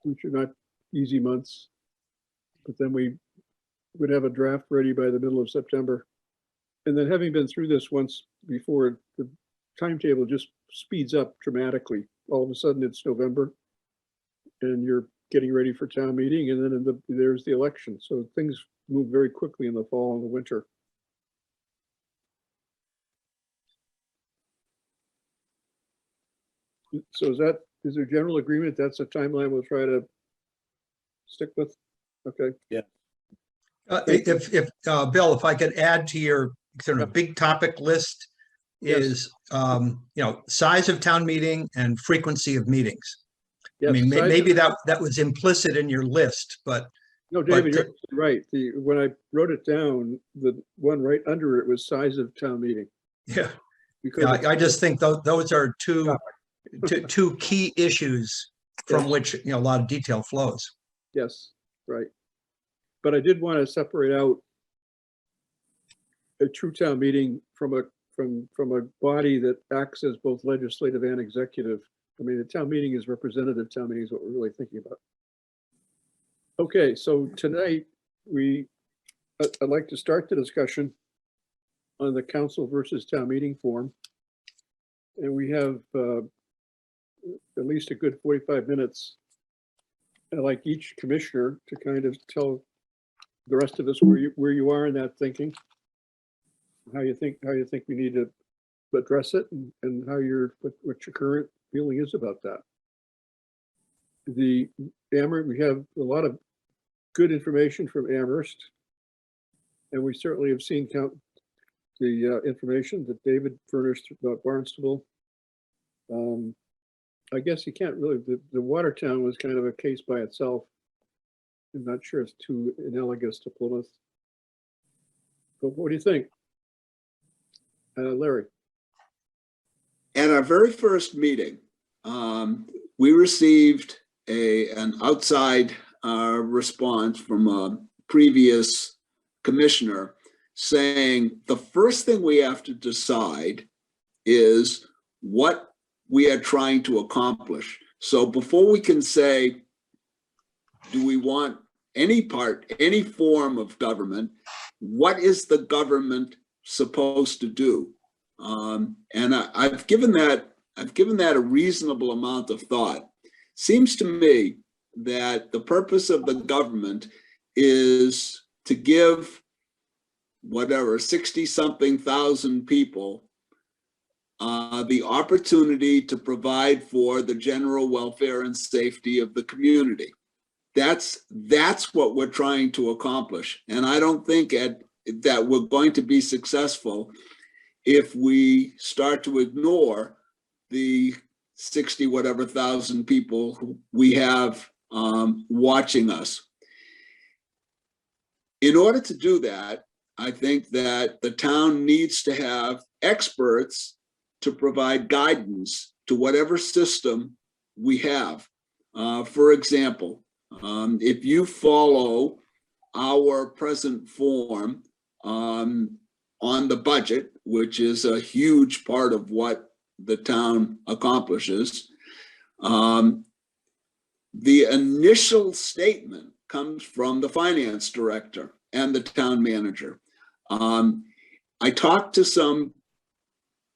which are not easy months. But then we would have a draft ready by the middle of September. And then having been through this once before, the timetable just speeds up dramatically. All of a sudden it's November and you're getting ready for town meeting, and then there's the election. So things move very quickly in the fall and the winter. So is there general agreement? That's a timeline we'll try to stick with? Okay. Yeah. Bill, if I could add to your sort of big topic list is, size of town meeting and frequency of meetings. Yes, I mean, maybe that was implicit in your list, but no, David, you're right. When I wrote it down, the one right under it was size of town meeting. yeah, Because I just think those are two key issues from which a lot of detail flows. yes, right. But I did want to separate out a true town meeting from a body that acts as both legislative and executive. I mean, the town meeting is representative town meeting is what we're really thinking about. Okay, so tonight I'd like to start the discussion on the council versus town meeting form. And we have at least a good 45 minutes. I'd like each commissioner to kind of tell the rest of us where you are in that thinking, how you think we need to address it, and what your current feeling is about that. We have a lot of good information from Amherst, and we certainly have seen the information that David furnished about Barnstable. I guess you can't really, the Watertown was kind of a case by itself. I'm not sure it's too analogous to Plymouth. But what do you think? Larry? At our very first meeting, we received an outside response from a previous commissioner saying the first thing we have to decide is what we are trying to accomplish. So before we can say, do we want any form of government, what is the government supposed to do? And I've given that a reasonable amount of thought. Seems to me that the purpose of the government is to give whatever 60-something thousand people the opportunity to provide for the general welfare and safety of the community. That's what we're trying to accomplish. And I don't think that we're going to be successful if we start to ignore the 60 whatever thousand people who we have watching us. In order to do that, I think that the town needs to have experts to provide guidance to whatever system we have. For example, if you follow our present form on the budget, which is a huge part of what the town accomplishes, the initial statement comes from the finance director and the town manager. I talked to some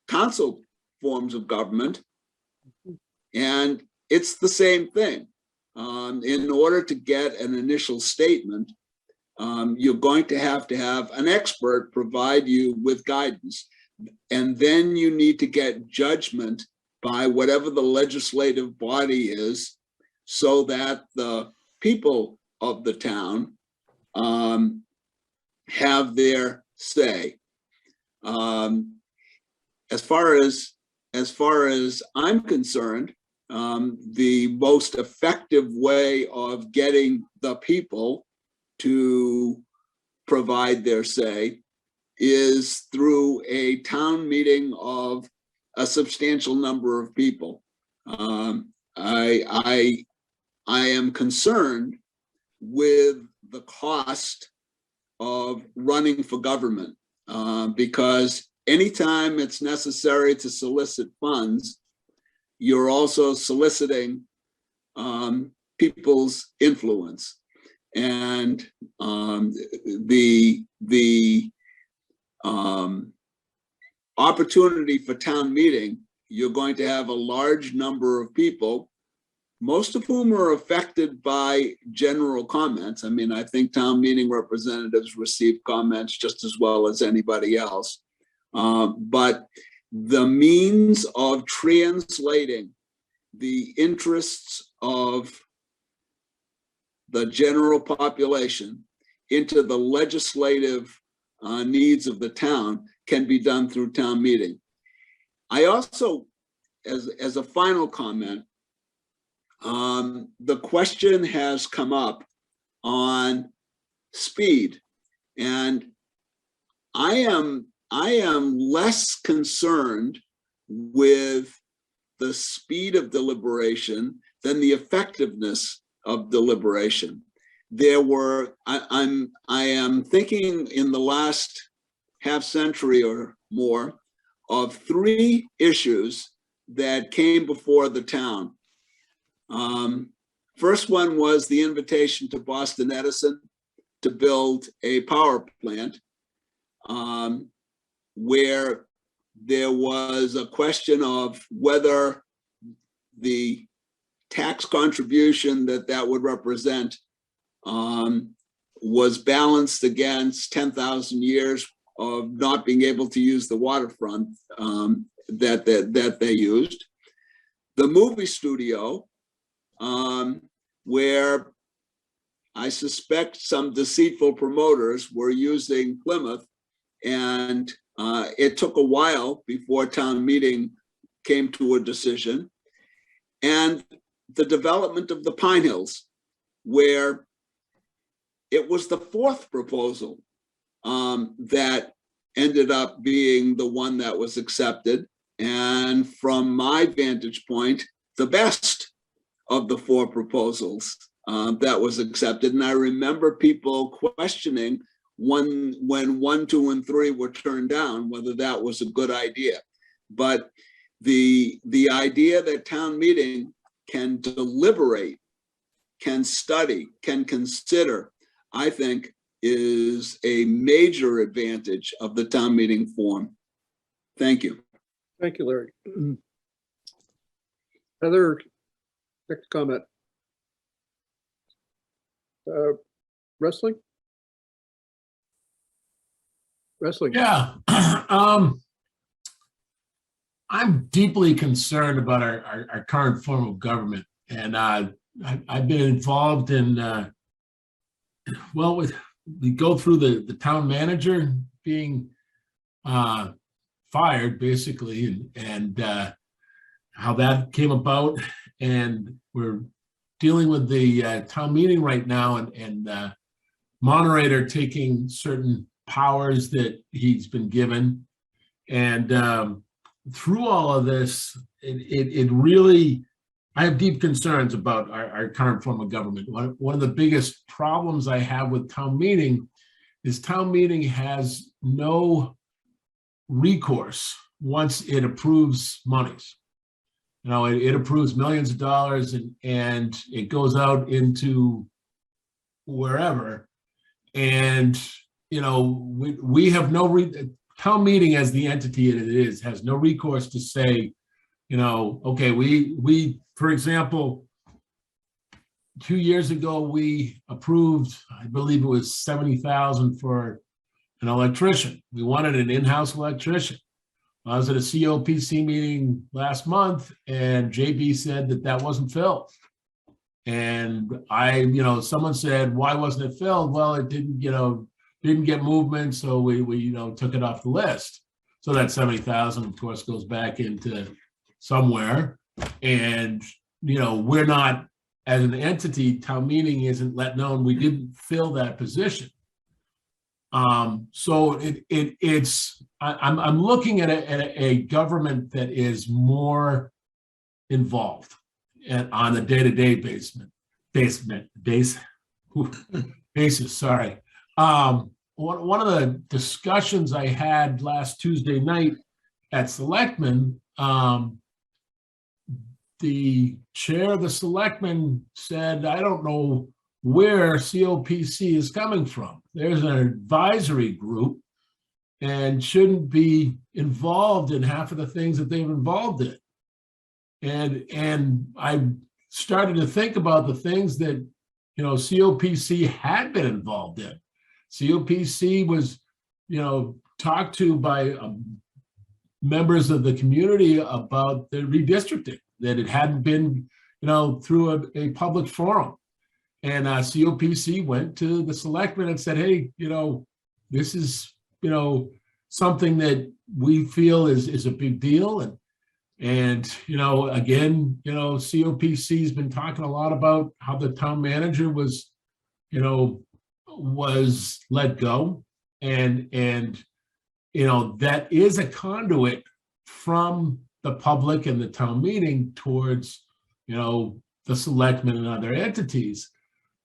council forms of government, and it's the same thing. In order to get an initial statement, you're going to have an expert provide you with guidance. And then you need to get judgment by whatever the legislative body is, so that the people of the town have their say. As far as I'm concerned, the most effective way of getting the people to provide their say is through a town meeting of a substantial number of people. I am concerned with the cost of running for government, because anytime it's necessary to solicit funds, you're also soliciting people's influence. And the opportunity for town meeting, you're going to have a large number of people, most of whom are affected by general comments. I mean, I think town meeting representatives receive comments just as well as anybody else. But the means of translating the interests of the general population into the legislative needs of the town can be done through town meeting. I also, as a final comment, the question has come up on speed, and I am less concerned with the speed of deliberation than the effectiveness of deliberation. I am thinking in the last half century or more of 3 issues that came before the town. First one was the invitation to Boston Edison to build a power plant, where there was a question of whether the tax contribution that would represent was balanced against 10,000 years of not being able to use the waterfront that they used. The movie studio, where I suspect some deceitful promoters were using Plymouth, and it took a while before town meeting came to a decision. And the development of the Pine Hills, where it was the 4th proposal that ended up being the one that was accepted. And from my vantage point, the best of the 4 proposals that was accepted. And I remember people questioning when 1, 2, and 3 were turned down, whether that was a good idea. But the idea that town meeting can deliberate, can study, can consider, I think is a major advantage of the town meeting form. Thank you. Thank you, Larry. Heather, next comment. Wrestling? Wrestling. Yeah. I'm deeply concerned about our current form of government. And I've been involved in, we go through the town manager being fired, basically. And how that came about, and we're dealing with the town meeting right now, and moderator taking certain powers that he's been given. And through all of this, it really, I have deep concerns about our current form of government. One of the biggest problems I have with town meeting is town meeting has no recourse once it approves monies. You know, it approves millions of dollars, and it goes out into wherever. And, you know, we have no, town meeting as the entity it is, has no recourse to say, you know, okay, we, for example, 2 years ago, we approved, I believe it was 70,000 for an electrician. We wanted an in-house electrician. I was at a COPC meeting last month, and JB said that wasn't filled. And someone said, why wasn't it filled? Well, it didn't get movement, so we took it off the list. So that 70,000, of course, goes back into somewhere. And, we're not, as an entity, town meeting isn't let known we didn't fill that position. So I'm looking at a government that is more involved and on a day-to-day basis. Sorry. One of the discussions I had last Tuesday night at Selectmen, the chair of the Selectmen said, I don't know where COPC is coming from. There's an advisory group and shouldn't be involved in half of the things that they've involved in. And I started to think about the things that, COPC had been involved in. COPC was, talked to by members of the community about the redistricting, that it hadn't been, through a public forum. And COPC went to the selectmen and said, hey, this is, something that we feel is a big deal. And again, COPC has been talking a lot about how the town manager was let go. And that is a conduit from the public and the town meeting towards, the selectmen and other entities.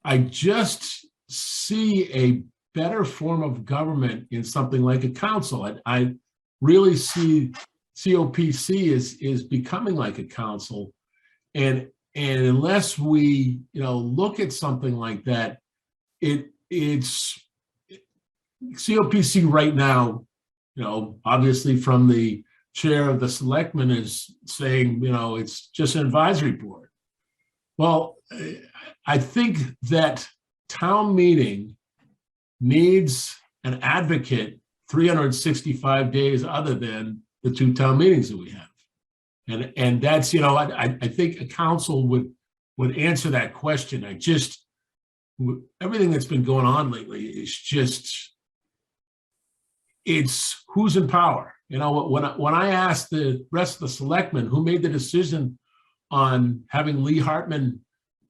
I just see a better form of government in something like a council. I really see COPC is becoming like a council, and unless we look at something like that, it's COPC right now. Obviously from the chair of the selectmen is saying it's just an advisory board. Well, I think that town meeting needs an advocate 365 days other than the 2 town meetings that we have. And that's, I think a council would answer that question. Everything that's been going on lately is just, it's who's in power. When I asked the rest of the selectmen who made the decision on having Lee Hartman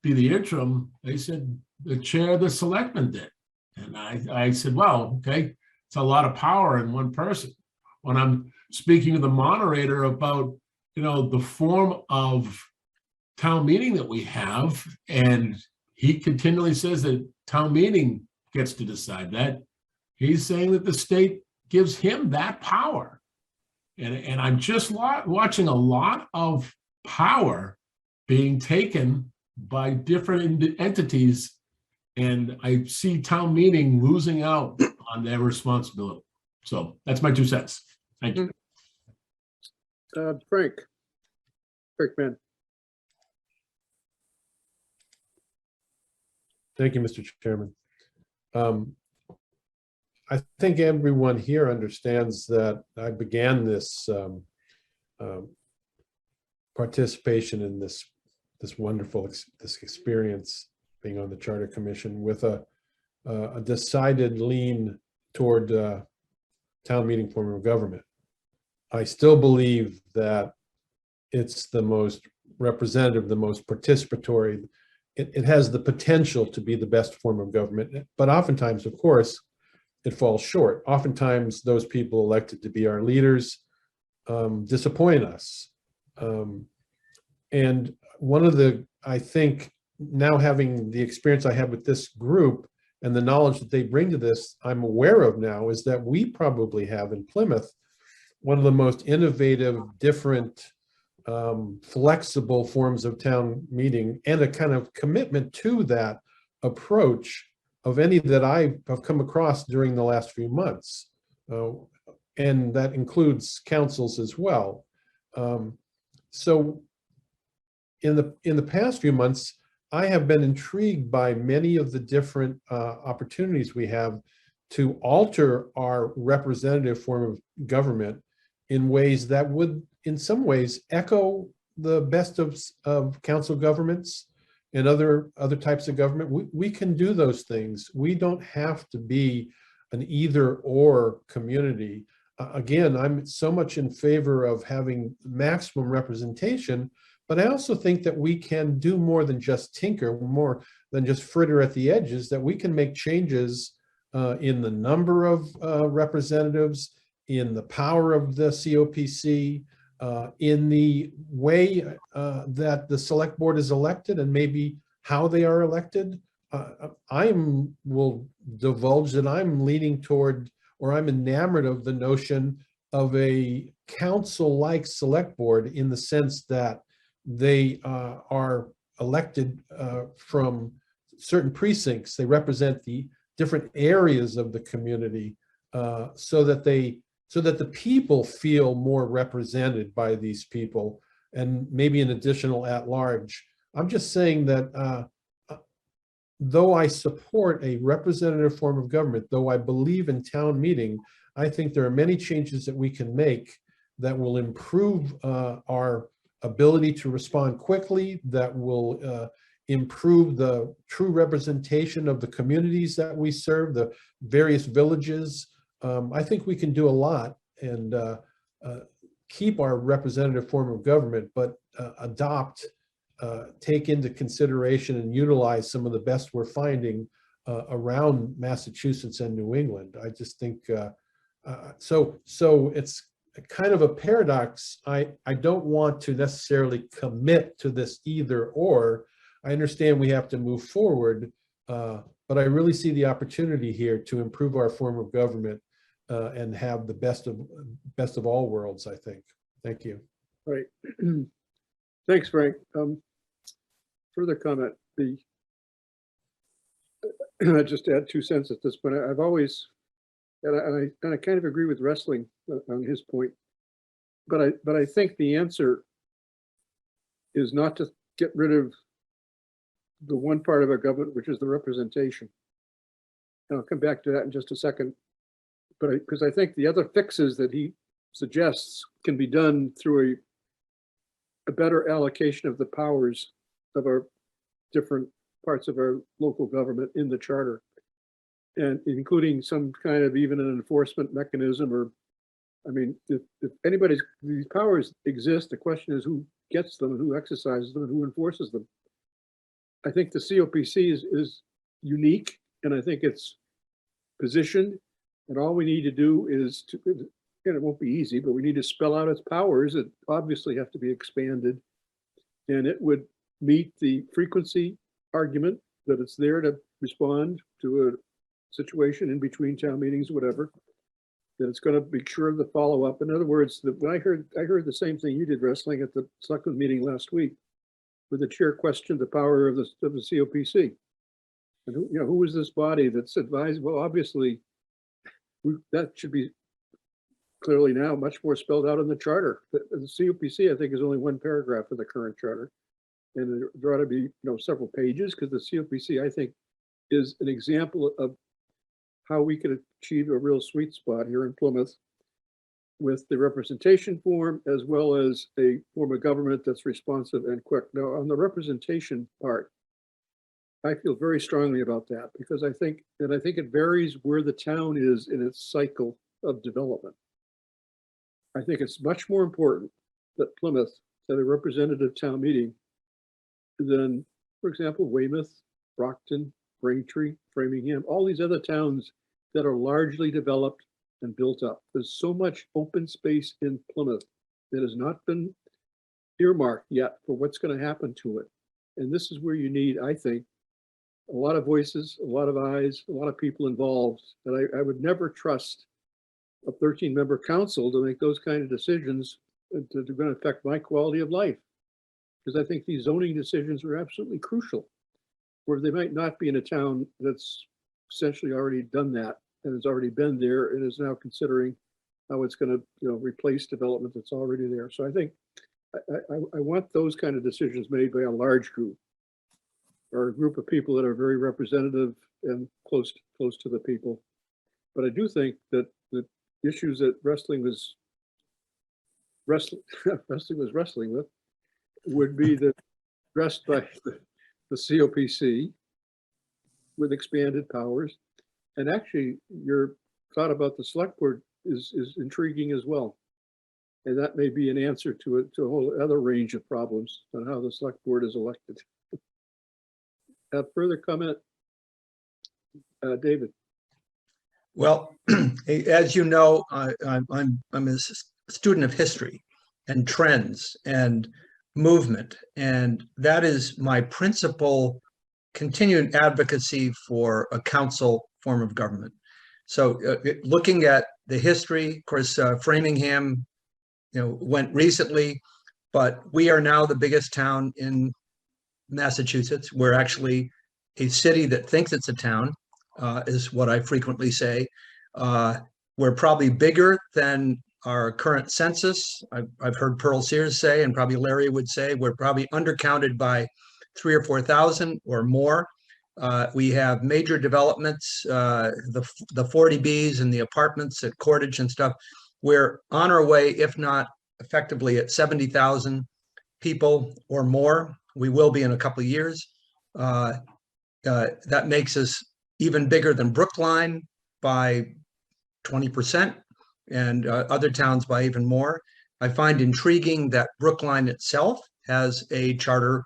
be the interim, they said the chair of the selectmen did. And I said, well, okay, it's a lot of power in one person. When I'm speaking to the moderator about, the form of town meeting that we have, and he continually says that town meeting gets to decide that, he's saying that the state gives him that power. And I'm just watching a lot of power being taken by different entities, and I see town meeting losing out on their responsibility. So that's my 2 cents. Thank you. Frank Mann. Thank you, Mr. Chairman. I think everyone here understands that I began this participation in this wonderful experience being on the Charter Commission with a decided lean toward town meeting form of government. I still believe that it's the most representative, the most participatory. It has the potential to be the best form of government, but oftentimes, of course, it falls short. Oftentimes, those people elected to be our leaders disappoint us. And one of the, I think, now having the experience I have with this group and the knowledge that they bring to this, I'm aware of now, is that we probably have in Plymouth one of the most innovative, different, flexible forms of town meeting, and a kind of commitment to that approach of any that I have come across during the last few months. And that includes councils as well. So in the past few months, I have been intrigued by many of the different opportunities we have to alter our representative form of government in ways that would, in some ways, echo the best of council governments and other types of government. We can do those things. We don't have to be an either or community. Again, I'm so much in favor of having maximum representation, but I also think that we can do more than just tinker, more than just fritter at the edges, that we can make changes in the number of representatives, in the power of the COPC, in the way that the select board is elected, and maybe how they are elected. Will divulge that I'm leaning toward, or I'm enamored of the notion of a council-like select board, in the sense that they are elected from certain precincts. They represent the different areas of the community, so that the people feel more represented by these people, and maybe an additional at-large. I'm just saying that though I support a representative form of government, though I believe in town meeting, I think there are many changes that we can make that will improve our ability to respond quickly, that will improve the true representation of the communities that we serve, the various villages. I think we can do a lot and keep our representative form of government, but take into consideration and utilize some of the best we're finding around Massachusetts and New England. I just think, so it's kind of a paradox. I don't want to necessarily commit to this either or. I understand we have to move forward, but I really see the opportunity here to improve our form of government and have the best of all worlds, I think. Thank you. Right. Thanks, Frank. Further comment, I just add 2 cents at this point. I've always, and I kind of agree with Wrestling on his point, but I think the answer is not to get rid of the one part of our government, which is the representation. And I'll come back to that in just a second. But because I think the other fixes that he suggests can be done through a better allocation of the powers of our different parts of our local government in the charter, and including some kind of even an enforcement mechanism. Or, I mean, if these powers exist, the question is who gets them and who exercises them and who enforces them. I think the COPC is unique, and I think it's positioned, and all we need to do is to, and it won't be easy, but we need to spell out its powers that obviously have to be expanded, and it would meet the frequency argument that it's there to respond to a situation in between town meetings, whatever, that it's going to be sure of the follow-up. In other words, when I heard the same thing you did, Wrestling, at the selectmen meeting last week, where the chair questioned the power of the COPC. And who was this body that's advised? Well, obviously, that should be clearly now much more spelled out in the charter. The COPC, I think, is only one paragraph of the current charter, and there ought to be several pages, because the COPC, I think, is an example of how we could achieve a real sweet spot here in Plymouth with the representation form, as well as a form of government that's responsive and quick. Now, on the representation part, I feel very strongly about that, because I think it varies where the town is in its cycle of development. I think it's much more important that Plymouth at a representative town meeting than, for example, Weymouth, Brockton, Braintree, Framingham, all these other towns that are largely developed and built up. There's so much open space in Plymouth that has not been earmarked yet for what's going to happen to it. And this is where you need, I think, a lot of voices, a lot of eyes, a lot of people involved. And I would never trust a 13-member council to make those kind of decisions that are going to affect my quality of life. Because I think these zoning decisions are absolutely crucial, where they might not be in a town that's essentially already done that and has already been there and is now considering how it's going to, replace development that's already there. So I think I want those kind of decisions made by a large group or a group of people that are very representative and close to the people. But I do think that the issues that wrestling was wrestling with would be addressed by the COPC with expanded powers. And actually, your thought about the select board is intriguing as well. And that may be an answer to a whole other range of problems on how the select board is elected. Have further comment, David? Well, as you know, I'm a student of history and trends and movement, and that is my principal continued advocacy for a council form of government. So looking at the history, of course, Framingham, went recently, but we are now the biggest town in Massachusetts. We're actually a city that thinks it's a town, is what I frequently say. We're probably bigger than our current census. I've heard Pearl Sears say, and probably Larry would say, we're probably undercounted by 3,000 or 4,000 or more. We have major developments, the 40Bs and the apartments at Cordage and stuff. We're on our way, if not effectively at 70,000 people or more. We will be in a couple of years. That makes us even bigger than Brookline by 20%, and other towns by even more. I find intriguing that Brookline itself has a charter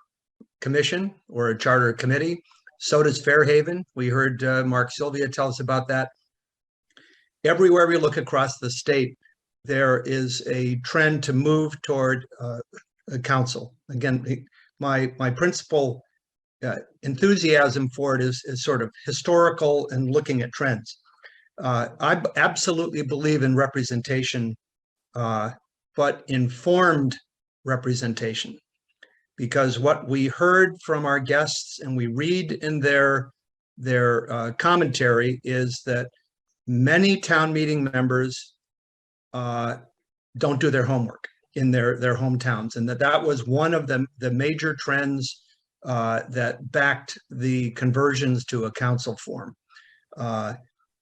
commission or a charter committee. So does Fairhaven. We heard Mark Sylvia tell us about that. Everywhere we look across the state, there is a trend to move toward a council. Again, my principal enthusiasm for it is sort of historical and looking at trends. I absolutely believe in representation, but informed representation, because what we heard from our guests and we read in their commentary is that many town meeting members don't do their homework in their hometowns, and that was one of the major trends that backed the conversions to a council form.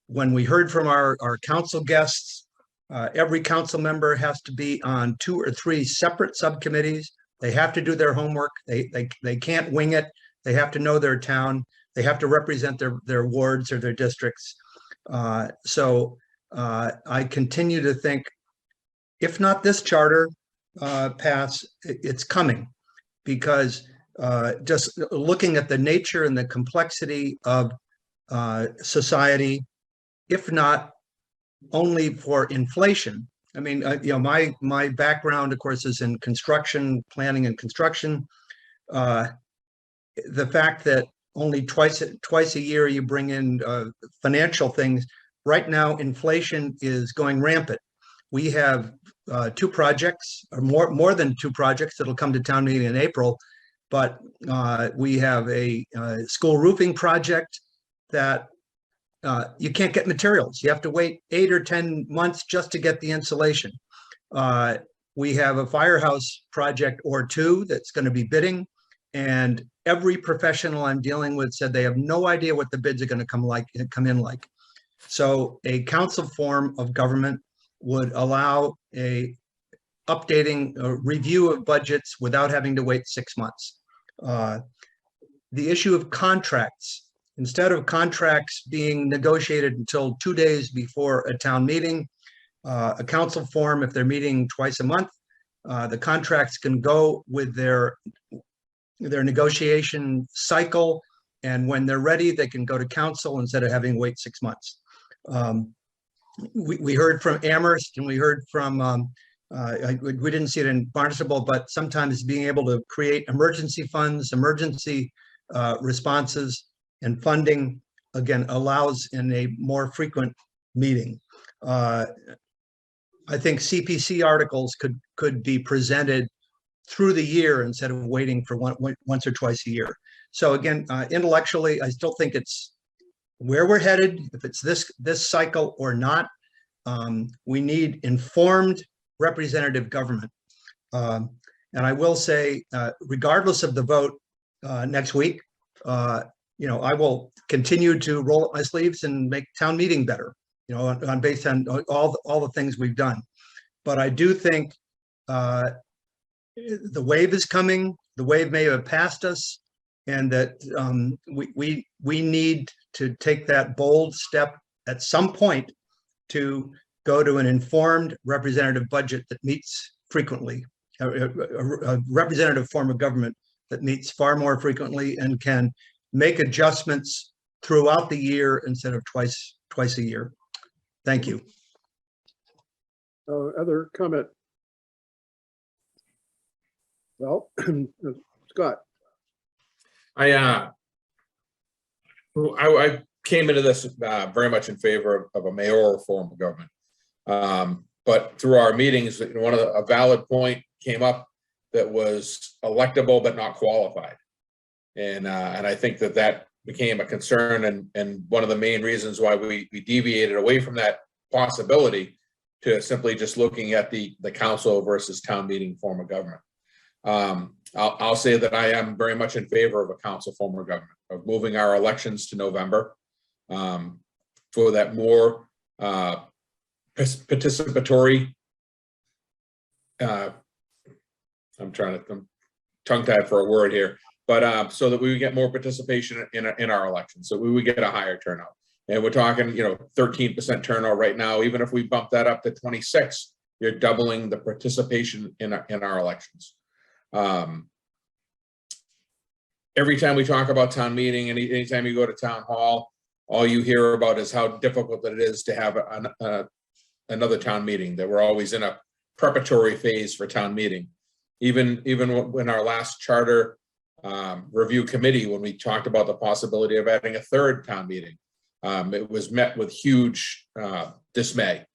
When we heard from our council guests, every council member has to be on 2 or 3 separate subcommittees. They have to do their homework. They can't wing it. They have to know their town. They have to represent their wards or their districts. So I continue to think, if not this charter pass, it's coming, because just looking at the nature and the complexity of society, if not only for inflation. I mean, my background, of course, is in construction, planning and construction. The fact that only twice a year you bring in financial things. Right now, inflation is going rampant. We have 2 projects, or more than 2 projects that'll come to town meeting in April. But we have a school roofing project that you can't get materials. You have to wait 8 or 10 months just to get the insulation. We have a firehouse project or 2 that's going to be bidding, and every professional I'm dealing with said they have no idea what the bids are going to come in like. So a council form of government would allow a updating review of budgets without having to wait 6 months. The issue of contracts, instead of contracts being negotiated until 2 days before a town meeting, a council form, if they're meeting twice a month, The contracts can go with their negotiation cycle, and when they're ready, they can go to council instead of having to wait 6 months. We heard from Amherst, and we heard from we didn't see it in Barnstable, but sometimes being able to create emergency funds, emergency responses, and funding again allows in a more frequent meeting. I think CPC articles could be presented through the year instead of waiting for once or twice a year. So again, intellectually, I still think it's where we're headed. If it's this cycle or not, we need informed representative government. And I will say, regardless of the vote next week, you know, I will continue to roll up my sleeves and make town meeting better, you know, based on all the things we've done. But I do think the wave is coming. The wave may have passed us, and that we need to take that bold step at some point to go to an informed representative budget that meets frequently, a representative form of government that meets far more frequently and can make adjustments throughout the year instead of twice a year. Thank you. Other comment? Well, Scott. I came into this very much in favor of a mayoral form of government. But through our meetings, a valid point came up that was electable but not qualified. And I think that became a concern, and one of the main reasons why we deviated away from that possibility to simply just looking at the council versus town meeting form of government. I'll say that I am very much in favor of a council form of government, of moving our elections to November, for that more participatory. I'm tongue-tied for a word here, but so that we would get more participation in our elections, so we would get a higher turnout. And we're talking, 13% turnout right now. Even if we bump that up to 26, you're doubling the participation in our elections. Every time we talk about town meeting, anytime you go to town hall, all you hear about is how difficult it is to have another town meeting, that we're always in a preparatory phase for town meeting. Even when our last charter review committee, when we talked about the possibility of adding a third town meeting, it was met with huge dismay.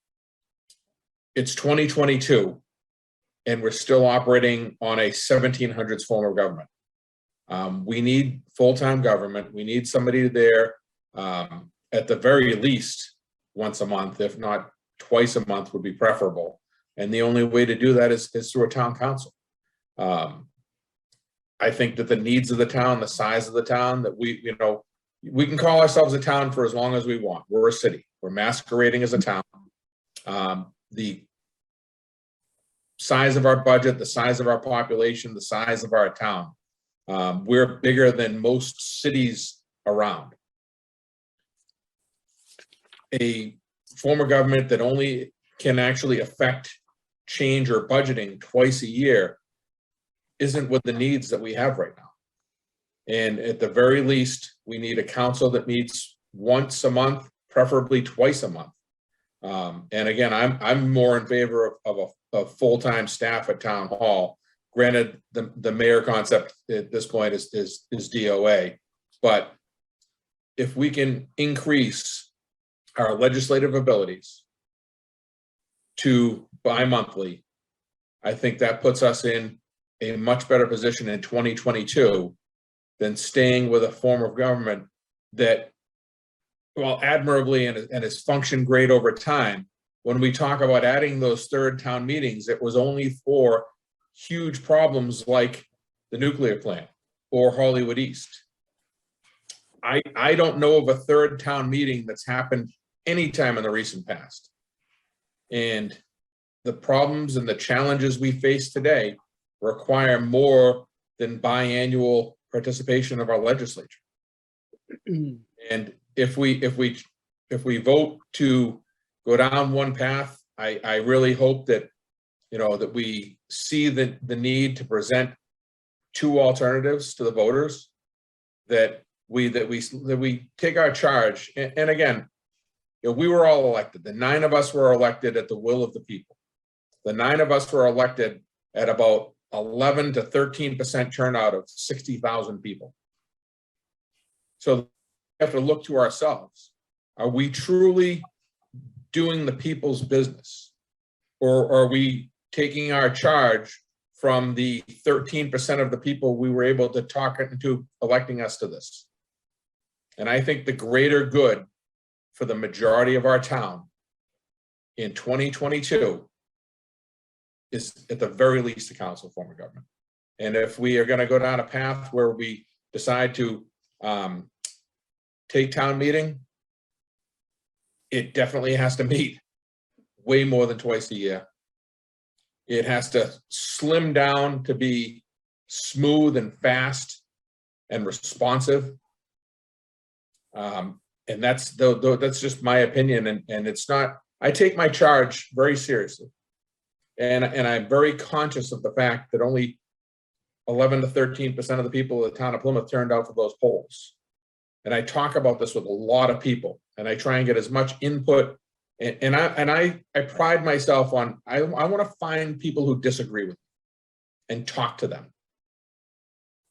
It's 2022, and we're still operating on a 1700s form of government. We need full-time government. We need somebody there at the very least once a month, if not twice a month would be preferable. And the only way to do that is through a town council. I think that the needs of the town, the size of the town, that we can call ourselves a town for as long as we want. We're a city. We're masquerading as a town. The size of our budget, the size of our population, the size of our town, we're bigger than most cities around. A form of government that only can actually affect change or budgeting twice a year isn't with the needs that we have right now. And at the very least, we need a council that meets once a month, preferably twice a month. And again, I'm more in favor of a full-time staff at town hall. Granted, the mayor concept at this point is DOA, but if we can increase our legislative abilities to bi-monthly, I think that puts us in a much better position in 2022 than staying with a form of government that, well, admirably and has functioned great over time. When we talk about adding those third town meetings, it was only for huge problems like the nuclear plant or Hollywood East. I don't know of a third town meeting that's happened anytime in the recent past. And the problems and the challenges we face today require more than biannual participation of our legislature. And if we vote to go down one path, I really hope that that we see the need to present two alternatives to the voters, that we take our charge. And again, you know, we were all elected. The 9 of us were elected at the will of the people. The 9 of us were elected at about 11 to 13% turnout of 60,000 people. So we have to look to ourselves. Are we truly doing the people's business? Or are we taking our charge from the 13% of the people we were able to talk into electing us to this? And I think the greater good for the majority of our town in 2022 is at the very least a council form of government. And if we are going to go down a path where we decide to take town meeting, it definitely has to meet way more than twice a year. It has to slim down to be smooth and fast and responsive. And that's just my opinion. And it's not, I take my charge very seriously. And I'm very conscious of the fact that only 11 to 13% of the people of the town of Plymouth turned out for those polls. And I talk about this with a lot of people, and I try and get as much input. And I pride myself on, I want to find people who disagree with me and talk to them.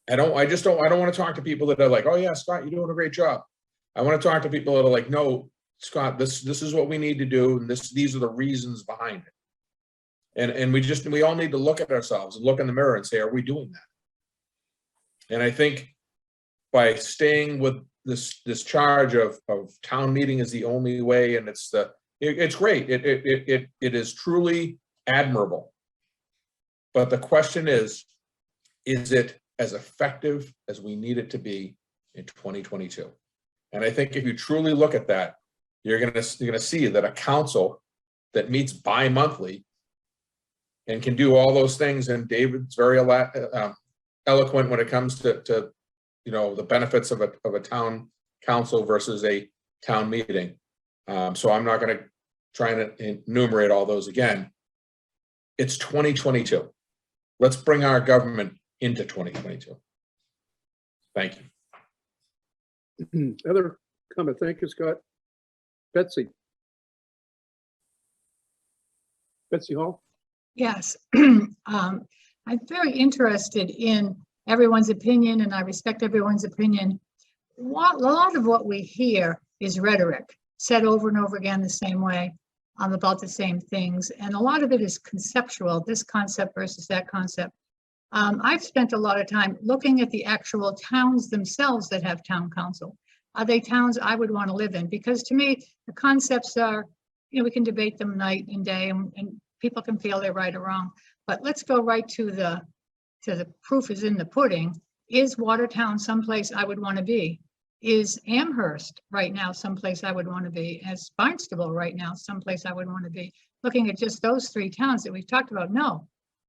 I don't want to talk to people that are like, oh yeah, Scott, you're doing a great job. I want to talk to people that are like, no, Scott, this is what we need to do, and these are the reasons behind it. And we all need to look at ourselves and look in the mirror and say, are we doing that? And I think by staying with this charge of town meeting is the only way, and it's great. It is truly admirable. But the question is it as effective as we need it to be in 2022? And I think if you truly look at that, you're gonna see that a council that meets bi-monthly and can do all those things, and David's very eloquent when it comes to you know, the benefits of a town council versus a town meeting. So I'm not going to try and enumerate all those again. It's 2022. Let's bring our government into 2022. Thank you. Other comment? Thank you, Scott. Betsy Hall. Yes. I'm very interested in everyone's opinion, and I respect everyone's opinion. A lot of what we hear is rhetoric said over and over again the same way about the same things. And a lot of it is conceptual, this concept versus that concept. I've spent a lot of time looking at the actual towns themselves that have town council. Are they towns I would want to live in? Because to me, the concepts are, you know, we can debate them night and day, and people can feel they're right or wrong. But let's go right to the proof is in the pudding. Is Watertown someplace I would want to be? Is Amherst right now someplace I would want to be? Is Barnstable right now someplace I would want to be? Looking at just those 3 towns that we've talked about, no.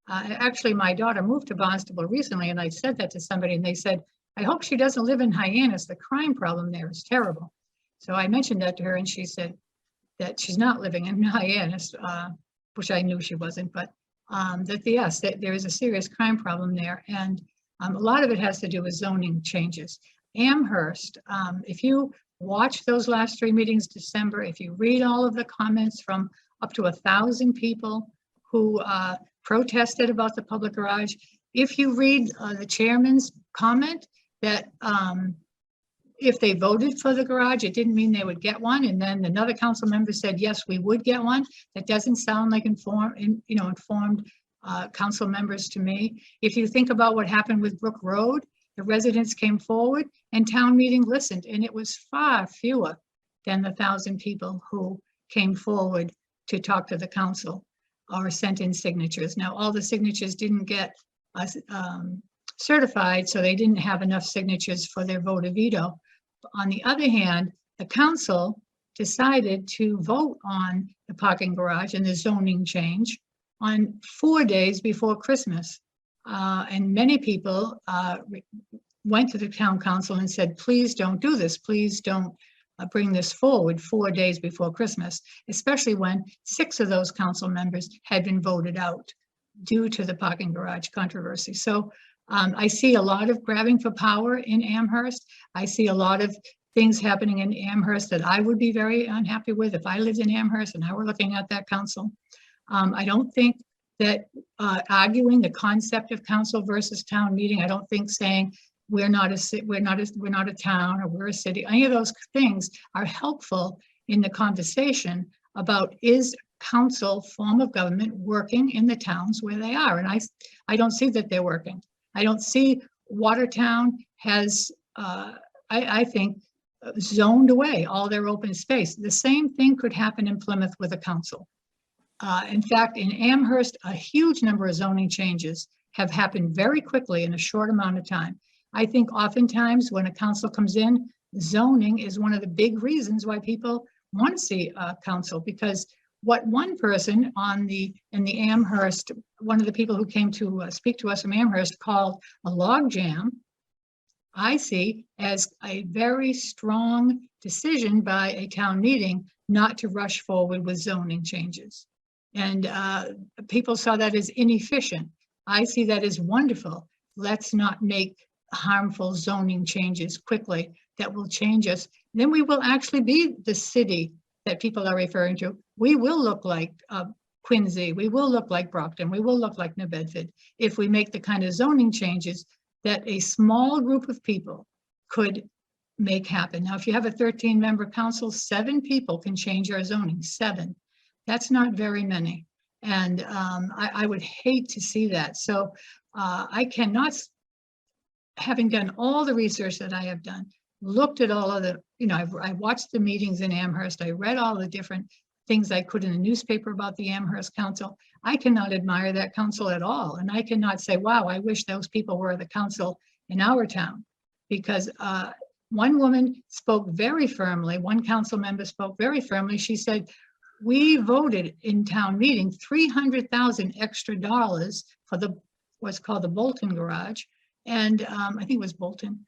Actually, my daughter moved to Barnstable recently, and I said that to somebody, and they said, I hope she doesn't live in Hyannis. The crime problem there is terrible. So I mentioned that to her, and she said that she's not living in Hyannis, which I knew she wasn't, but yes, there is a serious crime problem there. And a lot of it has to do with zoning changes. Amherst, if you watch those last 3 meetings December, if you read all of the comments from up to 1,000 people who protested about the public garage, if you read the chairman's comment that if they voted for the garage, it didn't mean they would get one. And then another council member said, yes, we would get one. That doesn't sound like informed council members to me. If you think about what happened with Brook Road, the residents came forward and town meeting listened, and it was far fewer than the 1,000 people who came forward to talk to the council or sent in signatures. Now, all the signatures didn't get certified, so they didn't have enough signatures for their vote of veto. On the other hand, the council decided to vote on the parking garage and the zoning change on 4 days before Christmas. And many people went to the town council and said, please don't do this. Please don't bring this forward 4 days before Christmas, especially when 6 of those council members had been voted out. due to the parking garage controversy. So I see a lot of grabbing for power in Amherst. I see a lot of things happening in Amherst that I would be very unhappy with if I lived in Amherst and I were looking at that council. I don't think that arguing the concept of council versus town meeting, I don't think saying we're not a town or we're a city, any of those things are helpful in the conversation about is council form of government working in the towns where they are. And I don't see that they're working. I don't see Watertown has, I think, zoned away all their open space. The same thing could happen in Plymouth with a council. In fact, in Amherst, a huge number of zoning changes have happened very quickly in a short amount of time. I think oftentimes when a council comes in, zoning is one of the big reasons why people want to see a council, because what one person in the Amherst, one of the people who came to speak to us from Amherst called a log jam, I see as a very strong decision by a town meeting not to rush forward with zoning changes. And people saw that as inefficient. I see that as wonderful. Let's not make harmful zoning changes quickly that will change us. Then we will actually be the city that people are referring to. We will look like Quincy. We will look like Brockton. We will look like New Bedford if we make the kind of zoning changes that a small group of people could make happen. Now, if you have a 13-member council, 7 people can change our zoning, 7. That's not very many. And I would hate to see that. So I cannot, having done all the research that I have done, looked at all of the, I watched the meetings in Amherst. I read all the different things I could in the newspaper about the Amherst Council. I cannot admire that council at all. And I cannot say, wow, I wish those people were the council in our town. Because one woman spoke very firmly, one council member spoke very firmly. She said, we voted in town meeting $300,000 extra dollars for the what's called the Bolton garage. And I think it was Bolton,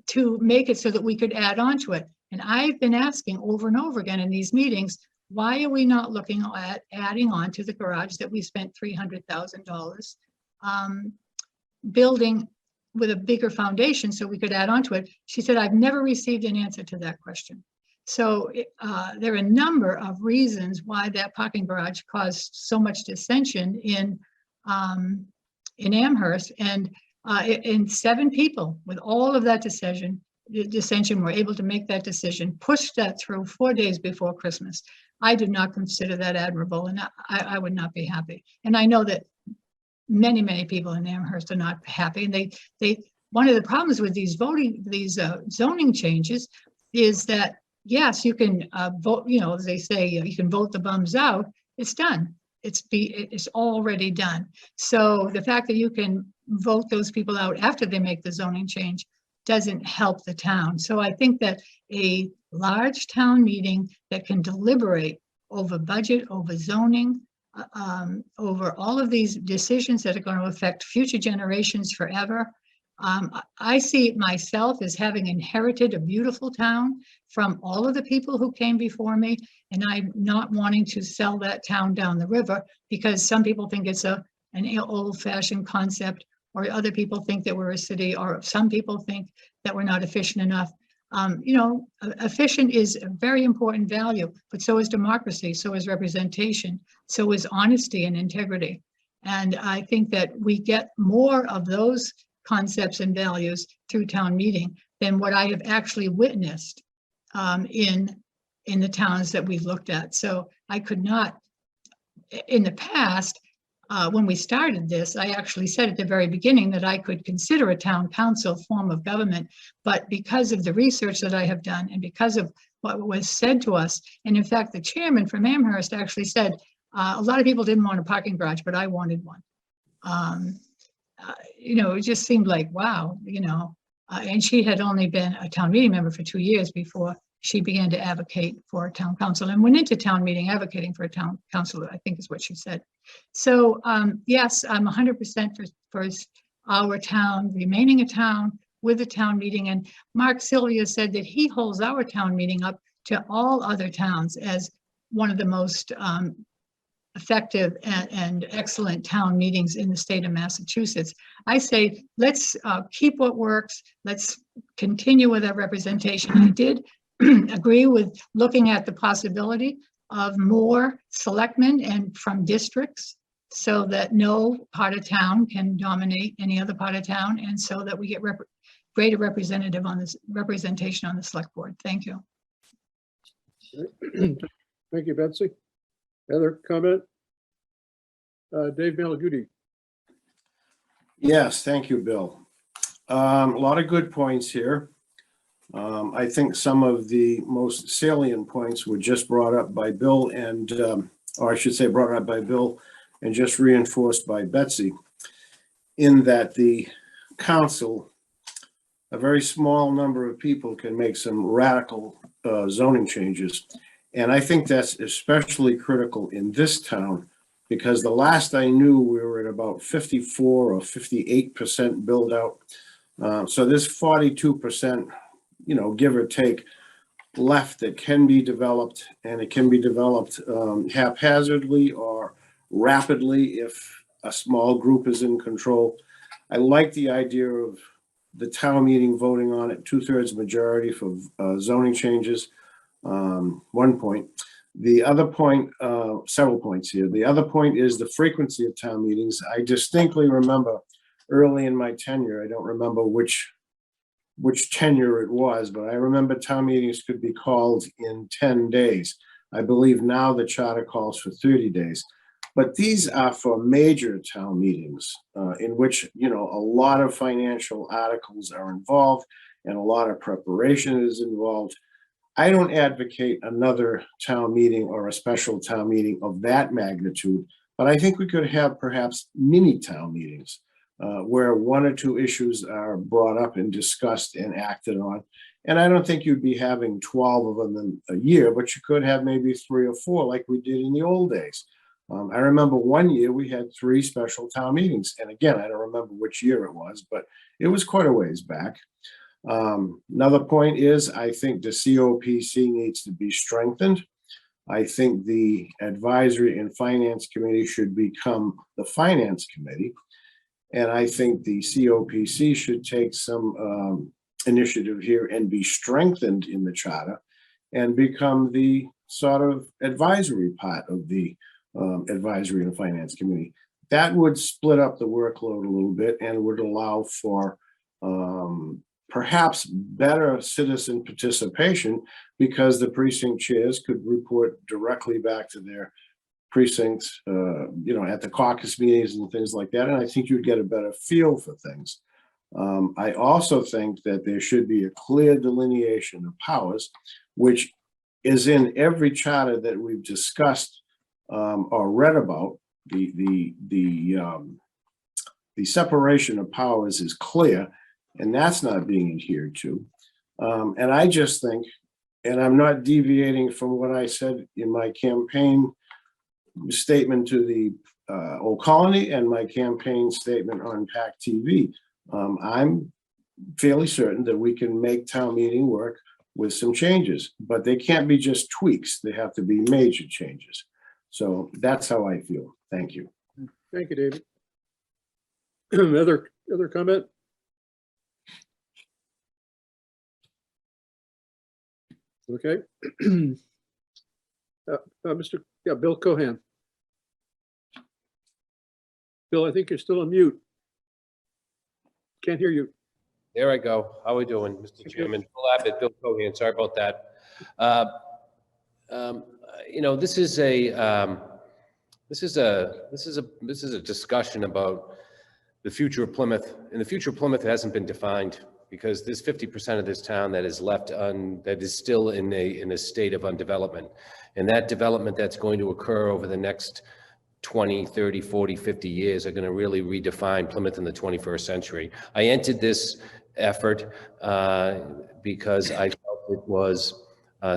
to make it so that we could add on to it. And I've been asking over and over again in these meetings, why are we not looking at adding on to the garage that we spent $300,000 building with a bigger foundation so we could add on to it? She said, I've never received an answer to that question. So there are a number of reasons why that parking garage caused so much dissension in Amherst. And in 7 people with all of that dissension were able to make that decision, push that through 4 days before Christmas. I do not consider that admirable, and I would not be happy. And I know that many, many people in Amherst are not happy. And one of the problems with these zoning changes is that, yes, you can vote, as they say, you can vote the bums out. It's done. It's already done. So the fact that you can vote those people out after they make the zoning change doesn't help the town. So I think that a large town meeting that can deliberate over budget, over zoning, over all of these decisions that are going to affect future generations forever. I see myself as having inherited a beautiful town from all of the people who came before me, and I'm not wanting to sell that town down the river because some people think it's an old-fashioned concept, or other people think that we're a city, or some people think that we're not efficient enough. Efficient is a very important value, but so is democracy, so is representation, so is honesty and integrity. And I think that we get more of those concepts and values through town meeting than what I have actually witnessed in the towns that we've looked at. So I could not, in the past, when we started this, I actually said at the very beginning that I could consider a town council form of government, but because of the research that I have done and because of what was said to us, and in fact, the chairman from Amherst actually said, a lot of people didn't want a parking garage, but I wanted one. It just seemed like, wow, and she had only been a town meeting member for 2 years before she began to advocate for a town council and went into town meeting advocating for a town council, I think is what she said. So yes, I'm 100% for our town remaining a town with a town meeting. And Mark Sylvia said that he holds our town meeting up to all other towns as one of the most effective and excellent town meetings in the state of Massachusetts. I say, let's keep what works. Let's continue with our representation. I did agree with looking at the possibility of more selectmen and from districts so that no part of town can dominate any other part of town, and so that we get greater representative on this representation on the select board. Thank you. Thank you, Betsy. Other comment? Dave Malaguti. Yes, thank you, Bill. A lot of good points here. I think some of the most salient points were just brought up by Bill and, or I should say brought up by Bill and just reinforced by Betsy, in that the council, a very small number of people can make some radical zoning changes. And I think that's especially critical in this town, because the last I knew, we were at about 54 or 58% build out. So this 42%, you know, give or take, left that can be developed, and it can be developed haphazardly or rapidly if a small group is in control. I like the idea of the town meeting voting on it, 2/3 majority for zoning changes. One point. The other point, several points here. The other point is the frequency of town meetings. I distinctly remember early in my tenure, I don't remember which tenure it was, but I remember town meetings could be called in 10 days. I believe now the charter calls for 30 days. But these are for major town meetings in which, you know, a lot of financial articles are involved and a lot of preparation is involved. I don't advocate another town meeting or a special town meeting of that magnitude, but I think we could have perhaps mini town meetings where one or two issues are brought up and discussed and acted on. And I don't think you'd be having 12 of them in a year, but you could have maybe 3 or 4 like we did in the old days. I remember one year we had 3 special town meetings. And again, I don't remember which year it was, but it was quite a ways back. Another point is, I think the COPC needs to be strengthened. I think the advisory and finance committee should become the finance committee. And I think the COPC should take some initiative here and be strengthened in the charter and become the sort of advisory part of the advisory and finance committee. That would split up the workload a little bit and would allow for perhaps better citizen participation, because the precinct chairs could report directly back to their precincts, you know, at the caucus meetings and things like that. And I think you'd get a better feel for things. I also think that there should be a clear delineation of powers, which is in every charter that we've discussed or read about. The separation of powers is clear, and that's not being adhered to. And I just think, and I'm not deviating from what I said in my campaign statement to the Old Colony and my campaign statement on PAC TV. I'm fairly certain that we can make town meeting work with some changes, but they can't be just tweaks. They have to be major changes. So that's how I feel. Thank you. Thank you, David. Other comment? Okay. Bill Cohan. Bill, I think you're still on mute. Can't hear you. There I go. How are we doing, Mr. Chairman? Bill Abbott, Bill Cohan. Sorry about that. You know, this is a discussion about the future of Plymouth, and the future of Plymouth hasn't been defined, because there's 50% of this town that is left that is still in a state of undevelopment, and that development that's going to occur over the next 20, 30, 40, 50 years are going to really redefine Plymouth in the 21st century. I entered this effort because I felt it was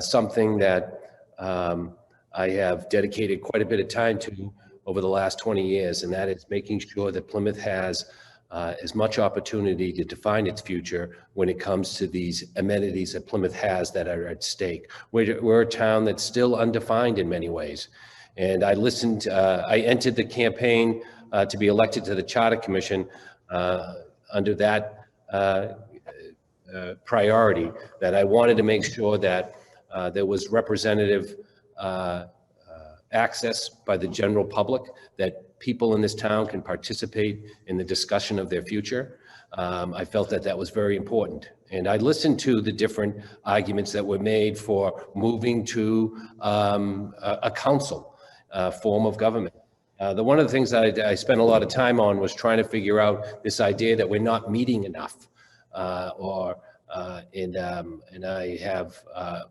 something that I have dedicated quite a bit of time to over the last 20 years, and that is making sure that Plymouth has as much opportunity to define its future when it comes to these amenities that Plymouth has that are at stake. We're a town that's still undefined in many ways. And I listened, I entered the campaign to be elected to the Charter Commission under that priority, that I wanted to make sure that there was representative access by the general public, that people in this town can participate in the discussion of their future. I felt that that was very important. And I listened to the different arguments that were made for moving to a council form of government. One of the things that I spent a lot of time on was trying to figure out this idea that we're not meeting enough, and I have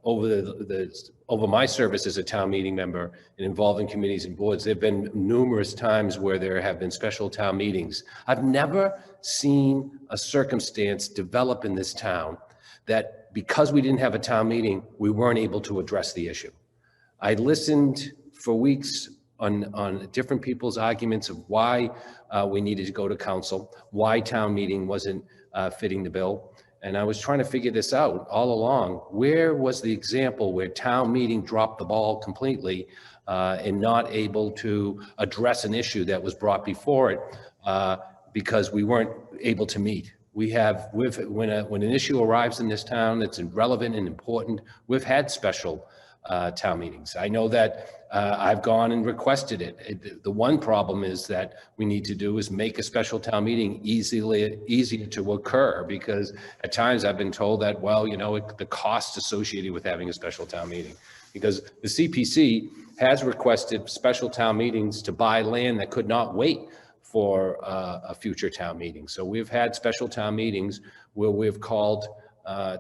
over my service as a town meeting member and involved in committees and boards, there have been numerous times where there have been special town meetings. I've never seen a circumstance develop in this town that because we didn't have a town meeting, we weren't able to address the issue. I listened for weeks on different people's arguments of why we needed to go to council, why town meeting wasn't fitting the bill. And I was trying to figure this out all along. Where was the example where town meeting dropped the ball completely and not able to address an issue that was brought before it because we weren't able to meet? When an issue arrives in this town that's relevant and important, we've had special town meetings. I know that I've gone and requested it. The one problem is that we need to do is make a special town meeting easier to occur, because at times I've been told that, well, you know, the costs associated with having a special town meeting, because the CPC has requested special town meetings to buy land that could not wait for a future town meeting. So we've had special town meetings where we've called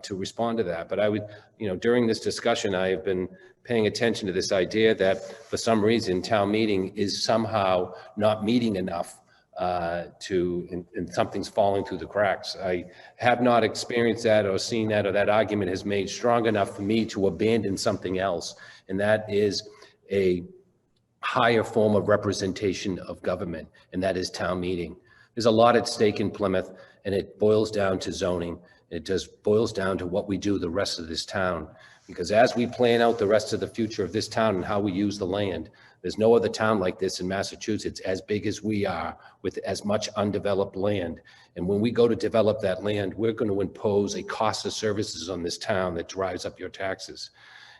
to respond to that. But I would, you know, during this discussion, I have been paying attention to this idea that for some reason town meeting is somehow not meeting enough and something's falling through the cracks. I have not experienced that or seen that, or that argument has made strong enough for me to abandon something else, and that is a higher form of representation of government, and that is town meeting. There's a lot at stake in Plymouth, and it boils down to zoning. It just boils down to what we do the rest of this town. Because as we plan out the rest of the future of this town and how we use the land, there's no other town like this in Massachusetts as big as we are, with as much undeveloped land. And when we go to develop that land, we're going to impose a cost of services on this town that drives up your taxes.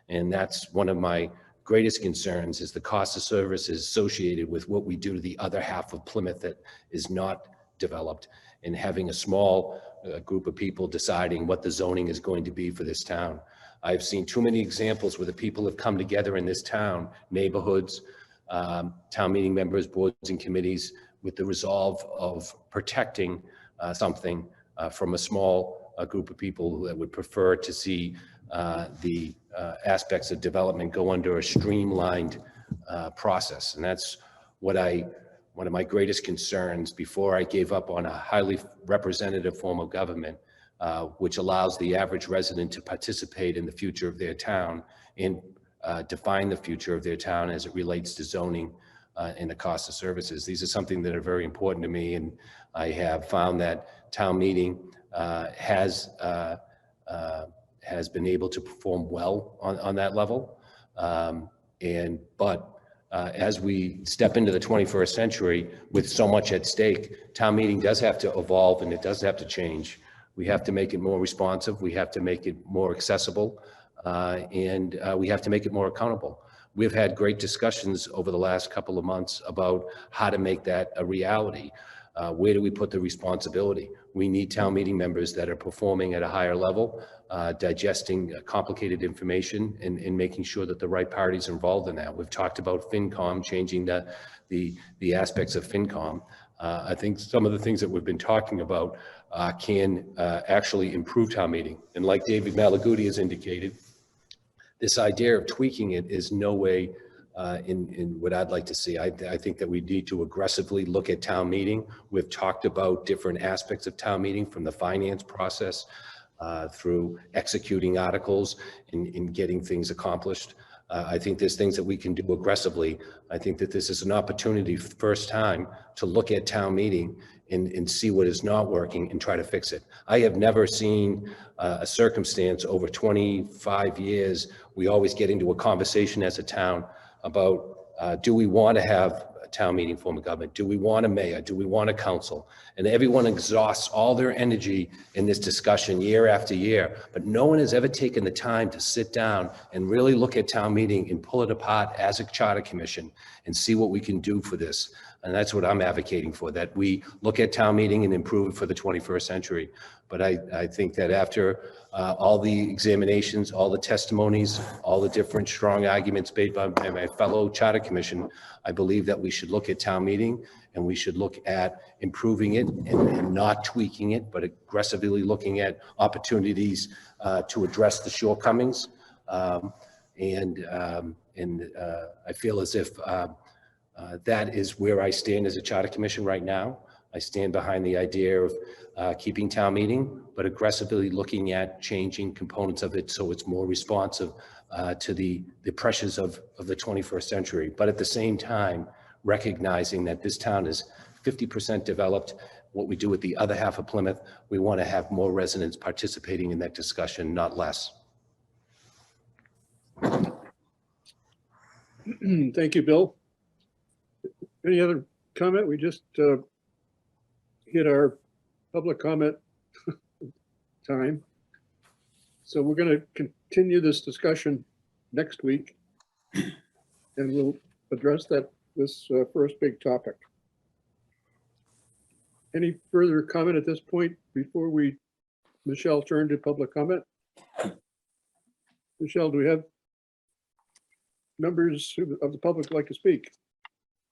And that's one of my greatest concerns, is the cost of services associated with what we do to the other half of Plymouth that is not developed, and having a small group of people deciding what the zoning is going to be for this town. I've seen too many examples where the people have come together in this town, neighborhoods, town meeting members, boards and committees, with the resolve of protecting something from a small group of people that would prefer to see the aspects of development go under a streamlined process. And that's one of my greatest concerns before I gave up on a highly representative form of government, which allows the average resident to participate in the future of their town and define the future of their town as it relates to zoning and the cost of services. These are something that are very important to me, and I have found that town meeting has been able to perform well on that level. As we step into the 21st century with so much at stake, town meeting does have to evolve, and it does have to change. We have to make it more responsive. We have to make it more accessible, and we have to make it more accountable. We've had great discussions over the last couple of months about how to make that a reality. Where do we put the responsibility? We need town meeting members that are performing at a higher level, digesting complicated information, and making sure that the right parties are involved in that. We've talked about FinCom, changing the aspects of FinCom. I think some of the things that we've been talking about can actually improve town meeting. And like David Malaguti has indicated, this idea of tweaking it is no way in what I'd like to see. I think that we need to aggressively look at town meeting. We've talked about different aspects of town meeting, from the finance process through executing articles and getting things accomplished. I think there's things that we can do aggressively. I think that this is an opportunity for the first time to look at town meeting and see what is not working and try to fix it. I have never seen a circumstance over 25 years. We always get into a conversation as a town about Do we want to have a town meeting form of government? Do we want a mayor? Do we want a council? And everyone exhausts all their energy in this discussion year after year, but no one has ever taken the time to sit down and really look at town meeting and pull it apart as a charter commission and see what we can do for this. And that's what I'm advocating for, that we look at town meeting and improve it for the 21st century. But I think that after all the examinations, all the testimonies, all the different strong arguments made by my fellow charter commission, I believe that we should look at town meeting and we should look at improving it and not tweaking it, but aggressively looking at opportunities to address the shortcomings. And I feel as if that is where I stand as a charter commission right now. I stand behind the idea of keeping town meeting, but aggressively looking at changing components of it so it's more responsive to the pressures of the 21st century. But at the same time, recognizing that this town is 50% developed. What we do with the other half of Plymouth, we want to have more residents participating in that discussion, not less. Thank you, Bill. Any other comment? We just hit our public comment time. So we're going to continue this discussion next week, and we'll address this first big topic. Any further comment at this point before Michelle, turn to public comment? Michelle, do we have members of the public who'd like to speak?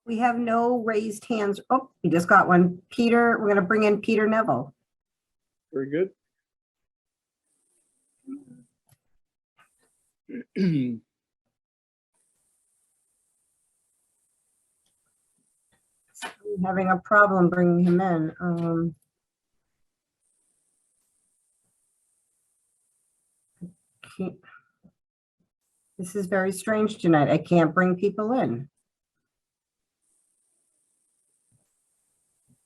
We have no raised hands. Oh, we just got one. Peter, we're going to bring in Peter Neville. Very good. I'm having a problem bringing him in. This is very strange tonight. I can't bring people in.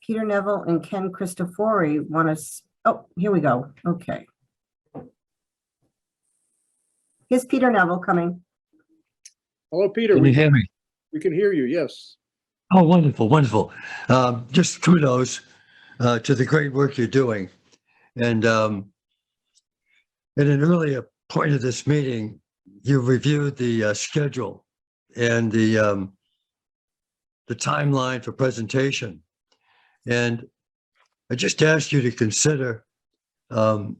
Peter Neville and Ken Christofori want to, oh, here we go. Okay. Here's Peter Neville coming. Hello, Peter. Can you hear me? We can hear you, yes. Oh, wonderful, wonderful. Just kudos to the great work you're doing. And at an earlier point of this meeting, you reviewed the schedule and the timeline for presentation. And I just asked you to consider how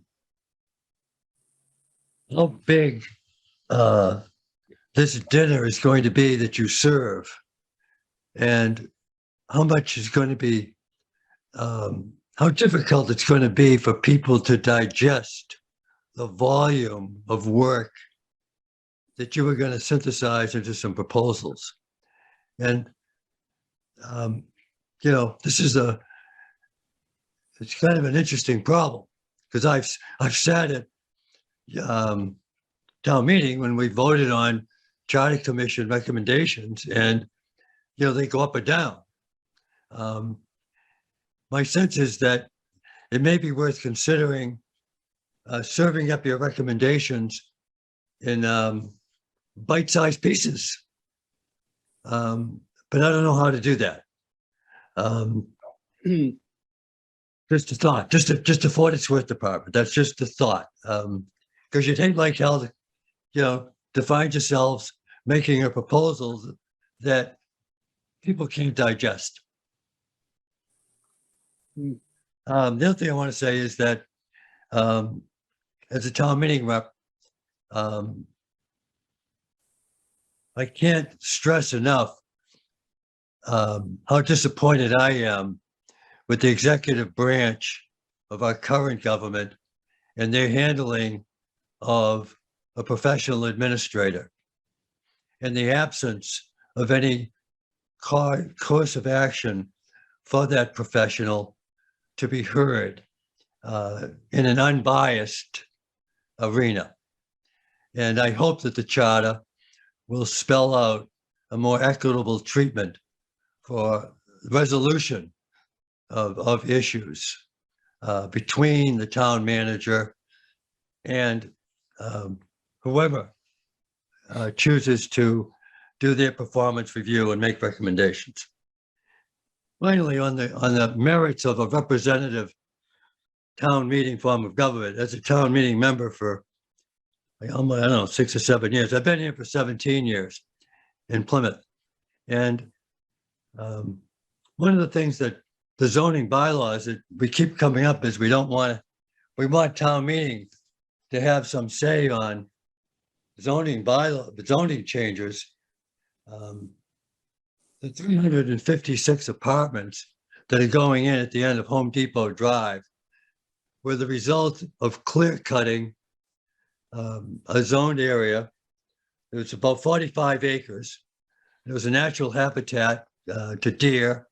big this dinner is going to be that you serve, and how much is going to be, how difficult it's going to be for people to digest the volume of work that you were going to synthesize into some proposals. And, you know, this is it's kind of an interesting problem, because I've sat at town meeting when we voted on charter commission recommendations, and you know, they go up or down. My sense is that it may be worth considering serving up your recommendations in bite-sized pieces, but I don't know how to do that. Just a thought, just a for what it's worth, department. That's just a thought, because you'd hate like hell, you know, to find yourselves making a proposal that people can't digest. The other thing I want to say is that as a town meeting rep, I can't stress enough how disappointed I am with the executive branch of our current government and their handling of a professional administrator, and the absence of any course of action for that professional to be heard in an unbiased arena. And I hope that the charter will spell out a more equitable treatment for resolution of issues between the town manager and whoever chooses to do their performance review and make recommendations. Finally, on the merits of a representative town meeting form of government, as a town meeting member for, I don't know, 6 or 7 years. I've been here for 17 years in Plymouth. And one of the things that the zoning bylaws that we keep coming up is we want town meeting to have some say on zoning changes. The 356 apartments that are going in at the end of Home Depot Drive were the result of clear cutting a zoned area. It was about 45 acres. It was a natural habitat to deer,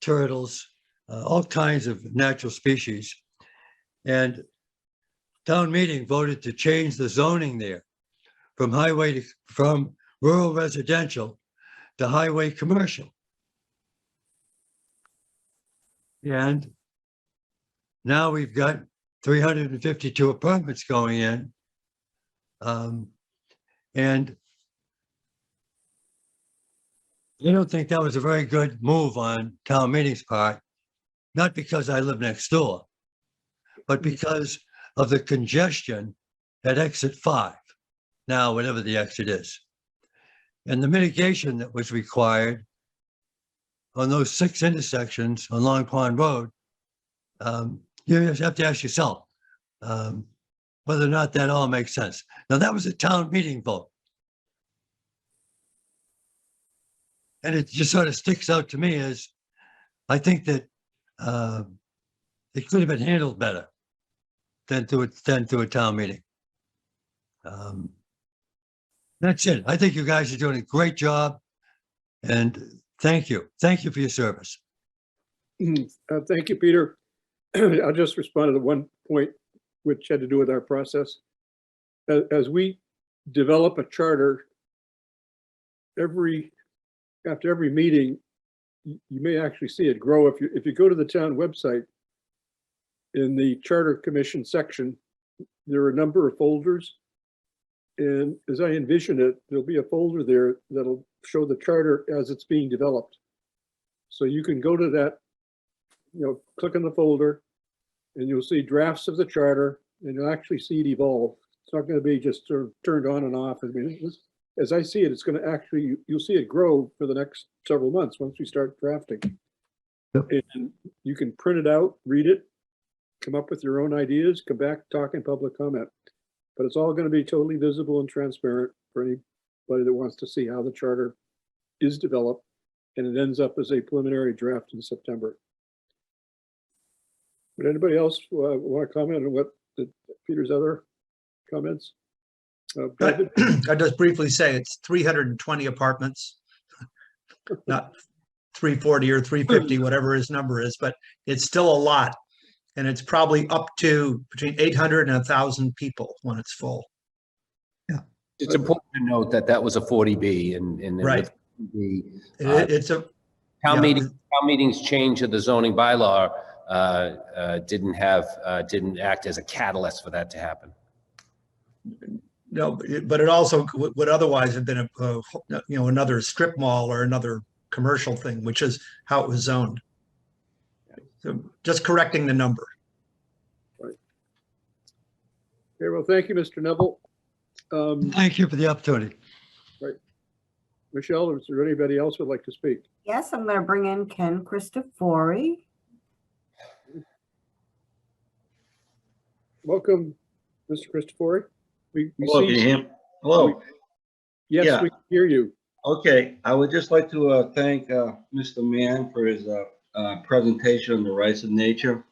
turtles, all kinds of natural species. And town meeting voted to change the zoning there from rural residential to highway commercial. And now we've got 352 apartments going in. And I don't think that was a very good move on town meeting's part, not because I live next door, but because of the congestion at exit 5, now whatever the exit is. And the mitigation that was required on those 6 intersections on Long Pond Road, you just have to ask yourself whether or not that all makes sense. Now, that was a town meeting vote. And it just sort of sticks out to me as I think that it could have been handled better than through a town meeting. That's it. I think you guys are doing a great job, and thank you. Thank you for your service. Thank you, Peter. I'll just respond to the one point which had to do with our process. As we develop a charter, after every meeting, you may actually see it grow. If you go to the town website, in the Charter Commission section, there are a number of folders. And as I envision it, there'll be a folder there that'll show the charter as it's being developed. So you can go to that, click on the folder, and you'll see drafts of the charter, and you'll actually see it evolve. It's not going to be just sort of turned on and off. I mean, as I see it, it's going to actually, you'll see it grow for the next several months once we start drafting. Yep. And you can print it out, read it, come up with your own ideas, come back, talk in public comment. But it's all going to be totally visible and transparent for anybody that wants to see how the charter is developed, and it ends up as a preliminary draft in September. Would anybody else want to comment on Peter's other comments? David? I'll just briefly say it's 320 apartments, not 340 or 350, whatever his number is, but it's still a lot. And it's probably up to between 800 and 1,000 people when it's full. Yeah. It's important to note that that was a 40B and Right. It's a town meeting's change of the zoning bylaw didn't act as a catalyst for that to happen. No, but it also would otherwise have been another strip mall or another commercial thing, which is how it was zoned. So just correcting the number. Right. Okay, well, thank you, Mr. Neville. Thank you for the opportunity. Right. Michelle, is there anybody else who would like to speak? Yes, I'm going to bring in Ken Christofori. Welcome, Mr. Christofori. Hello, can you hear me? Hello. Yes, Yeah. we can hear you. Okay, I would just like to thank Mr. Mann for his presentation on the rights of nature.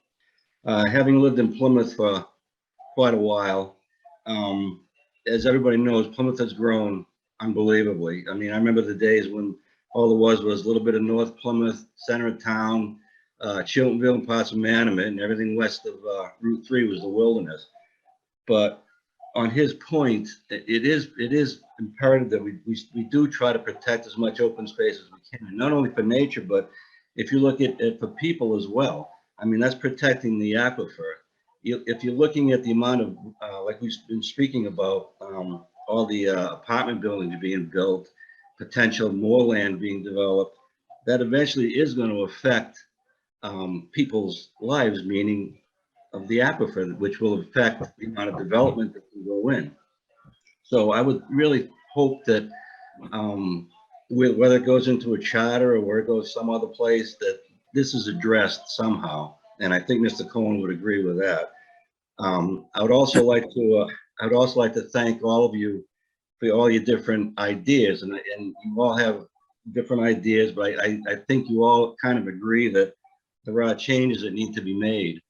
Having lived in Plymouth for quite a while, as everybody knows, Plymouth has grown unbelievably. I mean, I remember the days when all there was a little bit of North Plymouth, center of town, Chiltonville, and parts of Manamet, and everything west of Route 3 was the wilderness. But on his point, it is imperative that we do try to protect as much open space as we can, not only for nature, but if you look at it for people as well. I mean, that's protecting the aquifer. If you're looking at the amount of, like we've been speaking about, all the apartment buildings being built, potential more land being developed, that eventually is going to affect people's lives, meaning of the aquifer, which will affect the amount of development that can go in. So I would really hope that whether it goes into a charter or where it goes some other place, that this is addressed somehow. And I think Mr. Cohen would agree with that. I would also like to thank all of you for all your different ideas, and you all have different ideas, but I think you all kind of agree that there are changes that need to be made,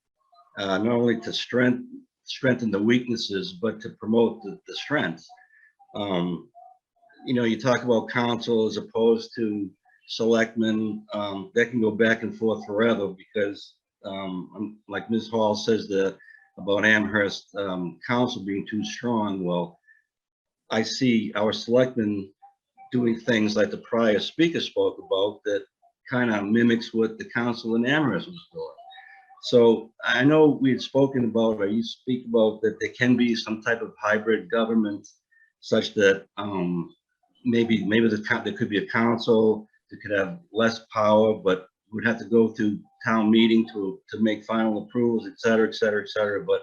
not only to strengthen the weaknesses, but to promote the strengths. You know, you talk about council as opposed to selectmen, that can go back and forth forever because, like Ms. Hall says about Amherst council being too strong. Well, I see our selectmen doing things like the prior speaker spoke about that kind of mimics what the council in Amherst was doing. So I know we had spoken about, or you speak about, that there can be some type of hybrid government such that maybe there could be a council that could have less power, but would have to go through town meeting to make final approvals, et cetera, et cetera, et cetera. But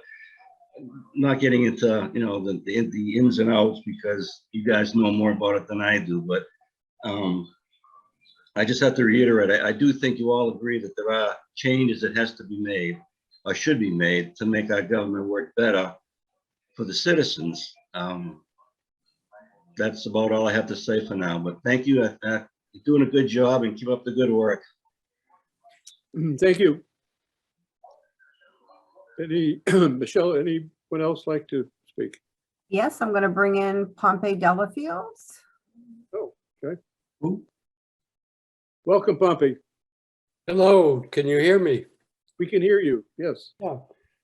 not getting into, you know, the ins and outs because you guys know more about it than I do. But I just have to reiterate, I do think you all agree that there are changes that has to be made or should be made to make our government work better for the citizens. That's about all I have to say for now, but thank you. You're doing a good job and keep up the good work. Thank you. Michelle, anyone else like to speak? Yes, I'm going to bring in Pompey Delafields. Oh, okay. Welcome, Pompey. Hello, can you hear me? We can hear you, yes. Yeah.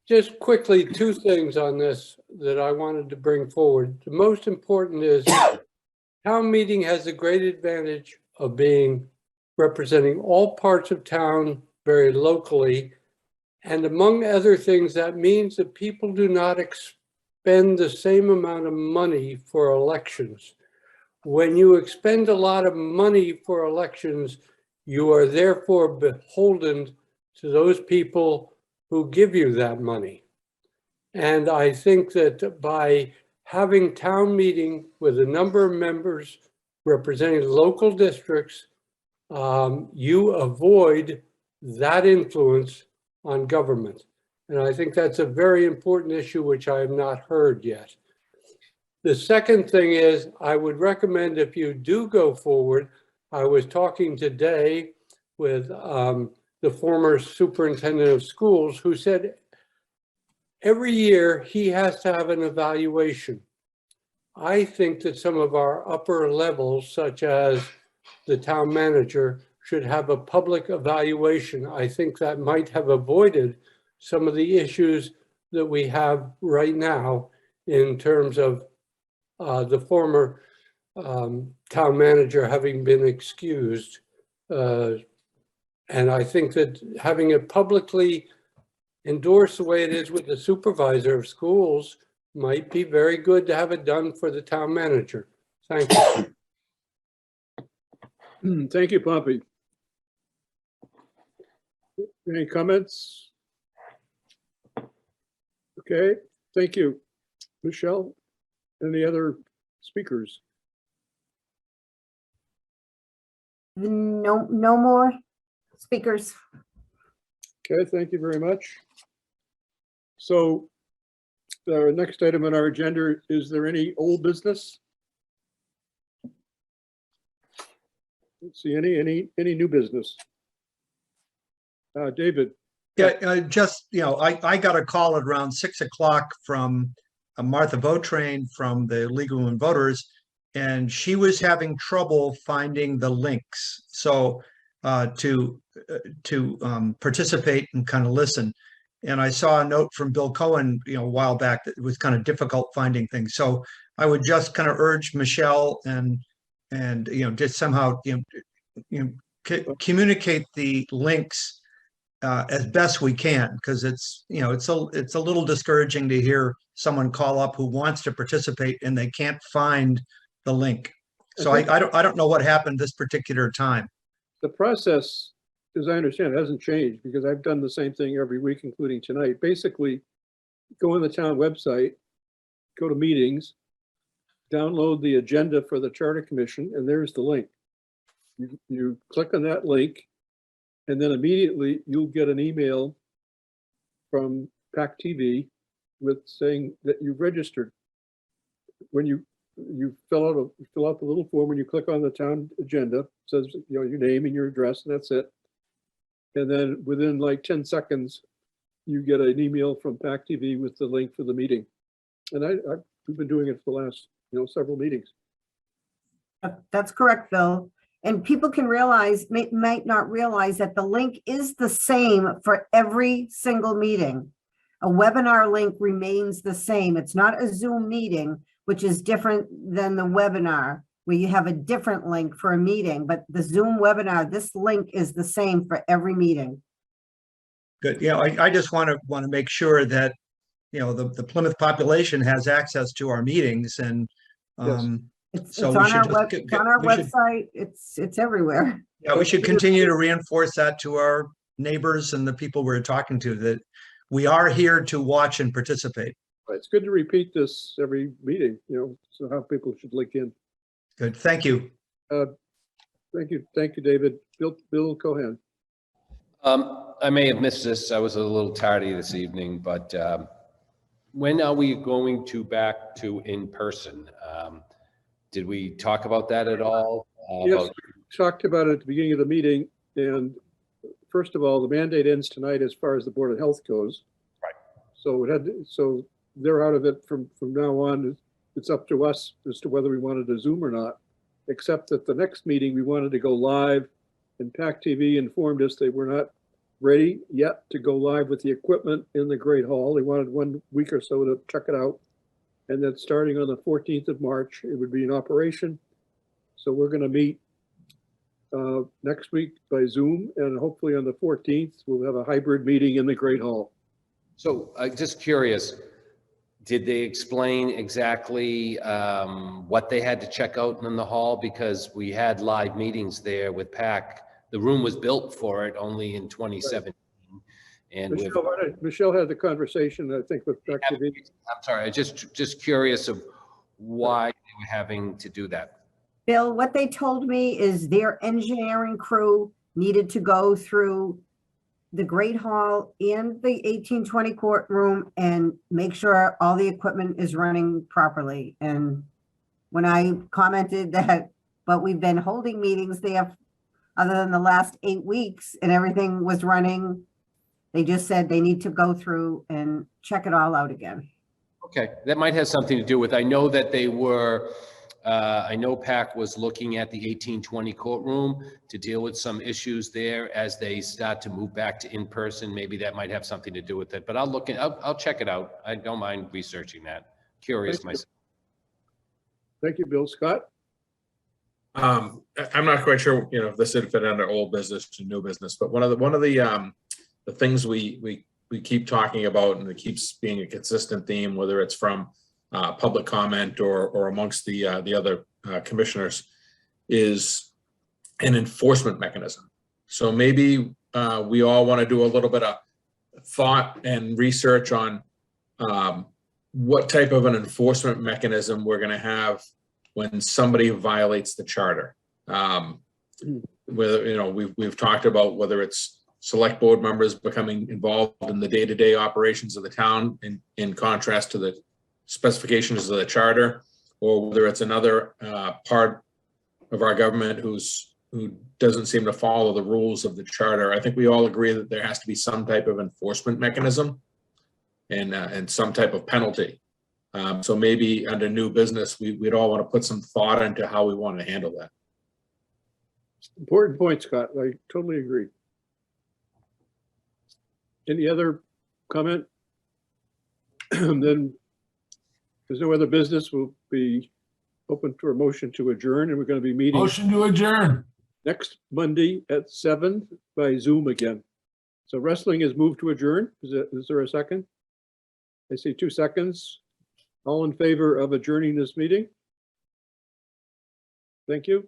Just quickly, two things on this that I wanted to bring forward. The most important is town meeting has a great advantage of representing all parts of town very locally. And among other things, that means that people do not expend the same amount of money for elections. When you expend a lot of money for elections, you are therefore beholden to those people who give you that money. And I think that by having town meeting with a number of members representing local districts, you avoid that influence on government. And I think that's a very important issue which I have not heard yet. The second thing is, I would recommend if you do go forward, I was talking today with the former superintendent of schools who said every year he has to have an evaluation. I think that some of our upper levels, such as the town manager, should have a public evaluation. I think that might have avoided some of the issues that we have right now in terms of the former town manager having been excused. And I think that having it publicly endorsed the way it is with the supervisor of schools might be very good to have it done for the town manager. Thank you. Thank you, Pompey. Any comments? Okay, thank you. Michelle, any other speakers? No more speakers. Okay, thank you very much. So our next item on our agenda, is there any old business? Let's see, any new business? David. Yeah, just, you know, I got a call at around 6 o'clock from Martha Beautrain from the League of Women Voters, and she was having trouble finding the links. So to participate and kind of listen. And I saw a note from Bill Cohen, you know, a while back that it was kind of difficult finding things. So I would just kind of urge Michelle and you know, just somehow communicate the links as best we can, because it's, you know, it's a little discouraging to hear someone call up who wants to participate and they can't find the link. So I don't know what happened this particular time. The process, as I understand, hasn't changed because I've done the same thing every week, including tonight. Basically, go on the town website, go to meetings, download the agenda for the Charter Commission, and there's the link. You click on that link, and then immediately you'll get an email from PAC TV with saying that you've registered. When you fill out the little form, when you click on the town agenda, it says, you know, your name and your address, and that's it. And then within like 10 seconds, you get an email from PAC TV with the link for the meeting. And we've been doing it for the last, several meetings. That's correct, Bill. And people can realize, might not realize that the link is the same for every single meeting. A webinar link remains the same. It's not a Zoom meeting, which is different than the webinar, where you have a different link for a meeting, but the Zoom webinar, this link is the same for every meeting. Good. Yeah, I just want to make sure that, the Plymouth population has access to our meetings, and It's so on our website. It's everywhere. Yeah, we should continue to reinforce that to our neighbors and the people we're talking to, that we are here to watch and participate. It's good to repeat this every meeting, so how people should link in. Good. Thank you. Thank you, David. Bill Cohen. I may have missed this. I was a little tardy this evening, but when are we going back to in person? Did we talk about that at all? Yes, we talked about it at the beginning of the meeting. And first of all, the mandate ends tonight as far as the Board of Health goes. Right. So they're out of it from now on. It's up to us as to whether we wanted to Zoom or not, except that the next meeting we wanted to go live, and PAC TV informed us they were not ready yet to go live with the equipment in the Great Hall. They wanted 1 week or so to check it out. And then starting on the 14th of March, it would be in operation. So we're going to meet next week by Zoom, and hopefully on the 14th, we'll have a hybrid meeting in the Great Hall. So just curious, did they explain exactly what they had to check out in the hall? Because we had live meetings there with PAC. The room was built for it only in 2017. Right. And Michelle had the conversation, I think, with PAC TV. I'm sorry, just curious of why they were having to do that. Bill, what they told me is their engineering crew needed to go through the Great Hall and the 1820 courtroom and make sure all the equipment is running properly. And when I commented that, but we've been holding meetings there other than the last 8 weeks and everything was running, they just said they need to go through and check it all out again. Okay, that might have something to do with, I know that they were, I know PAC was looking at the 1820 courtroom to deal with some issues there as they start to move back to in-person. Maybe that might have something to do with it, but I'll check it out. I don't mind researching that. Curious myself. Thank you, Bill. Scott? I'm not quite sure, if this would fit under old business to new business, but one of the things we keep talking about, and it keeps being a consistent theme, whether it's from public comment or amongst the other commissioners, is an enforcement mechanism. So maybe we all want to do a little bit of thought and research on what type of an enforcement mechanism we're going to have when somebody violates the charter. Whether, we've talked about whether it's select board members becoming involved in the day-to-day operations of the town in contrast to the specifications of the charter, or whether it's another part of our government who doesn't seem to follow the rules of the charter. I think we all agree that there has to be some type of enforcement mechanism and some type of penalty. So maybe under new business, we'd all want to put some thought into how we want to handle that. Important point, Scott. I totally agree. Any other comment? Then there's no other business. We'll be open for a motion to adjourn, and we're going to be meeting Motion to adjourn. next Monday at 7 by Zoom again. So wrestling is moved to adjourn. Is there a second? I see 2 seconds. All in favor of adjourning this meeting? Thank you.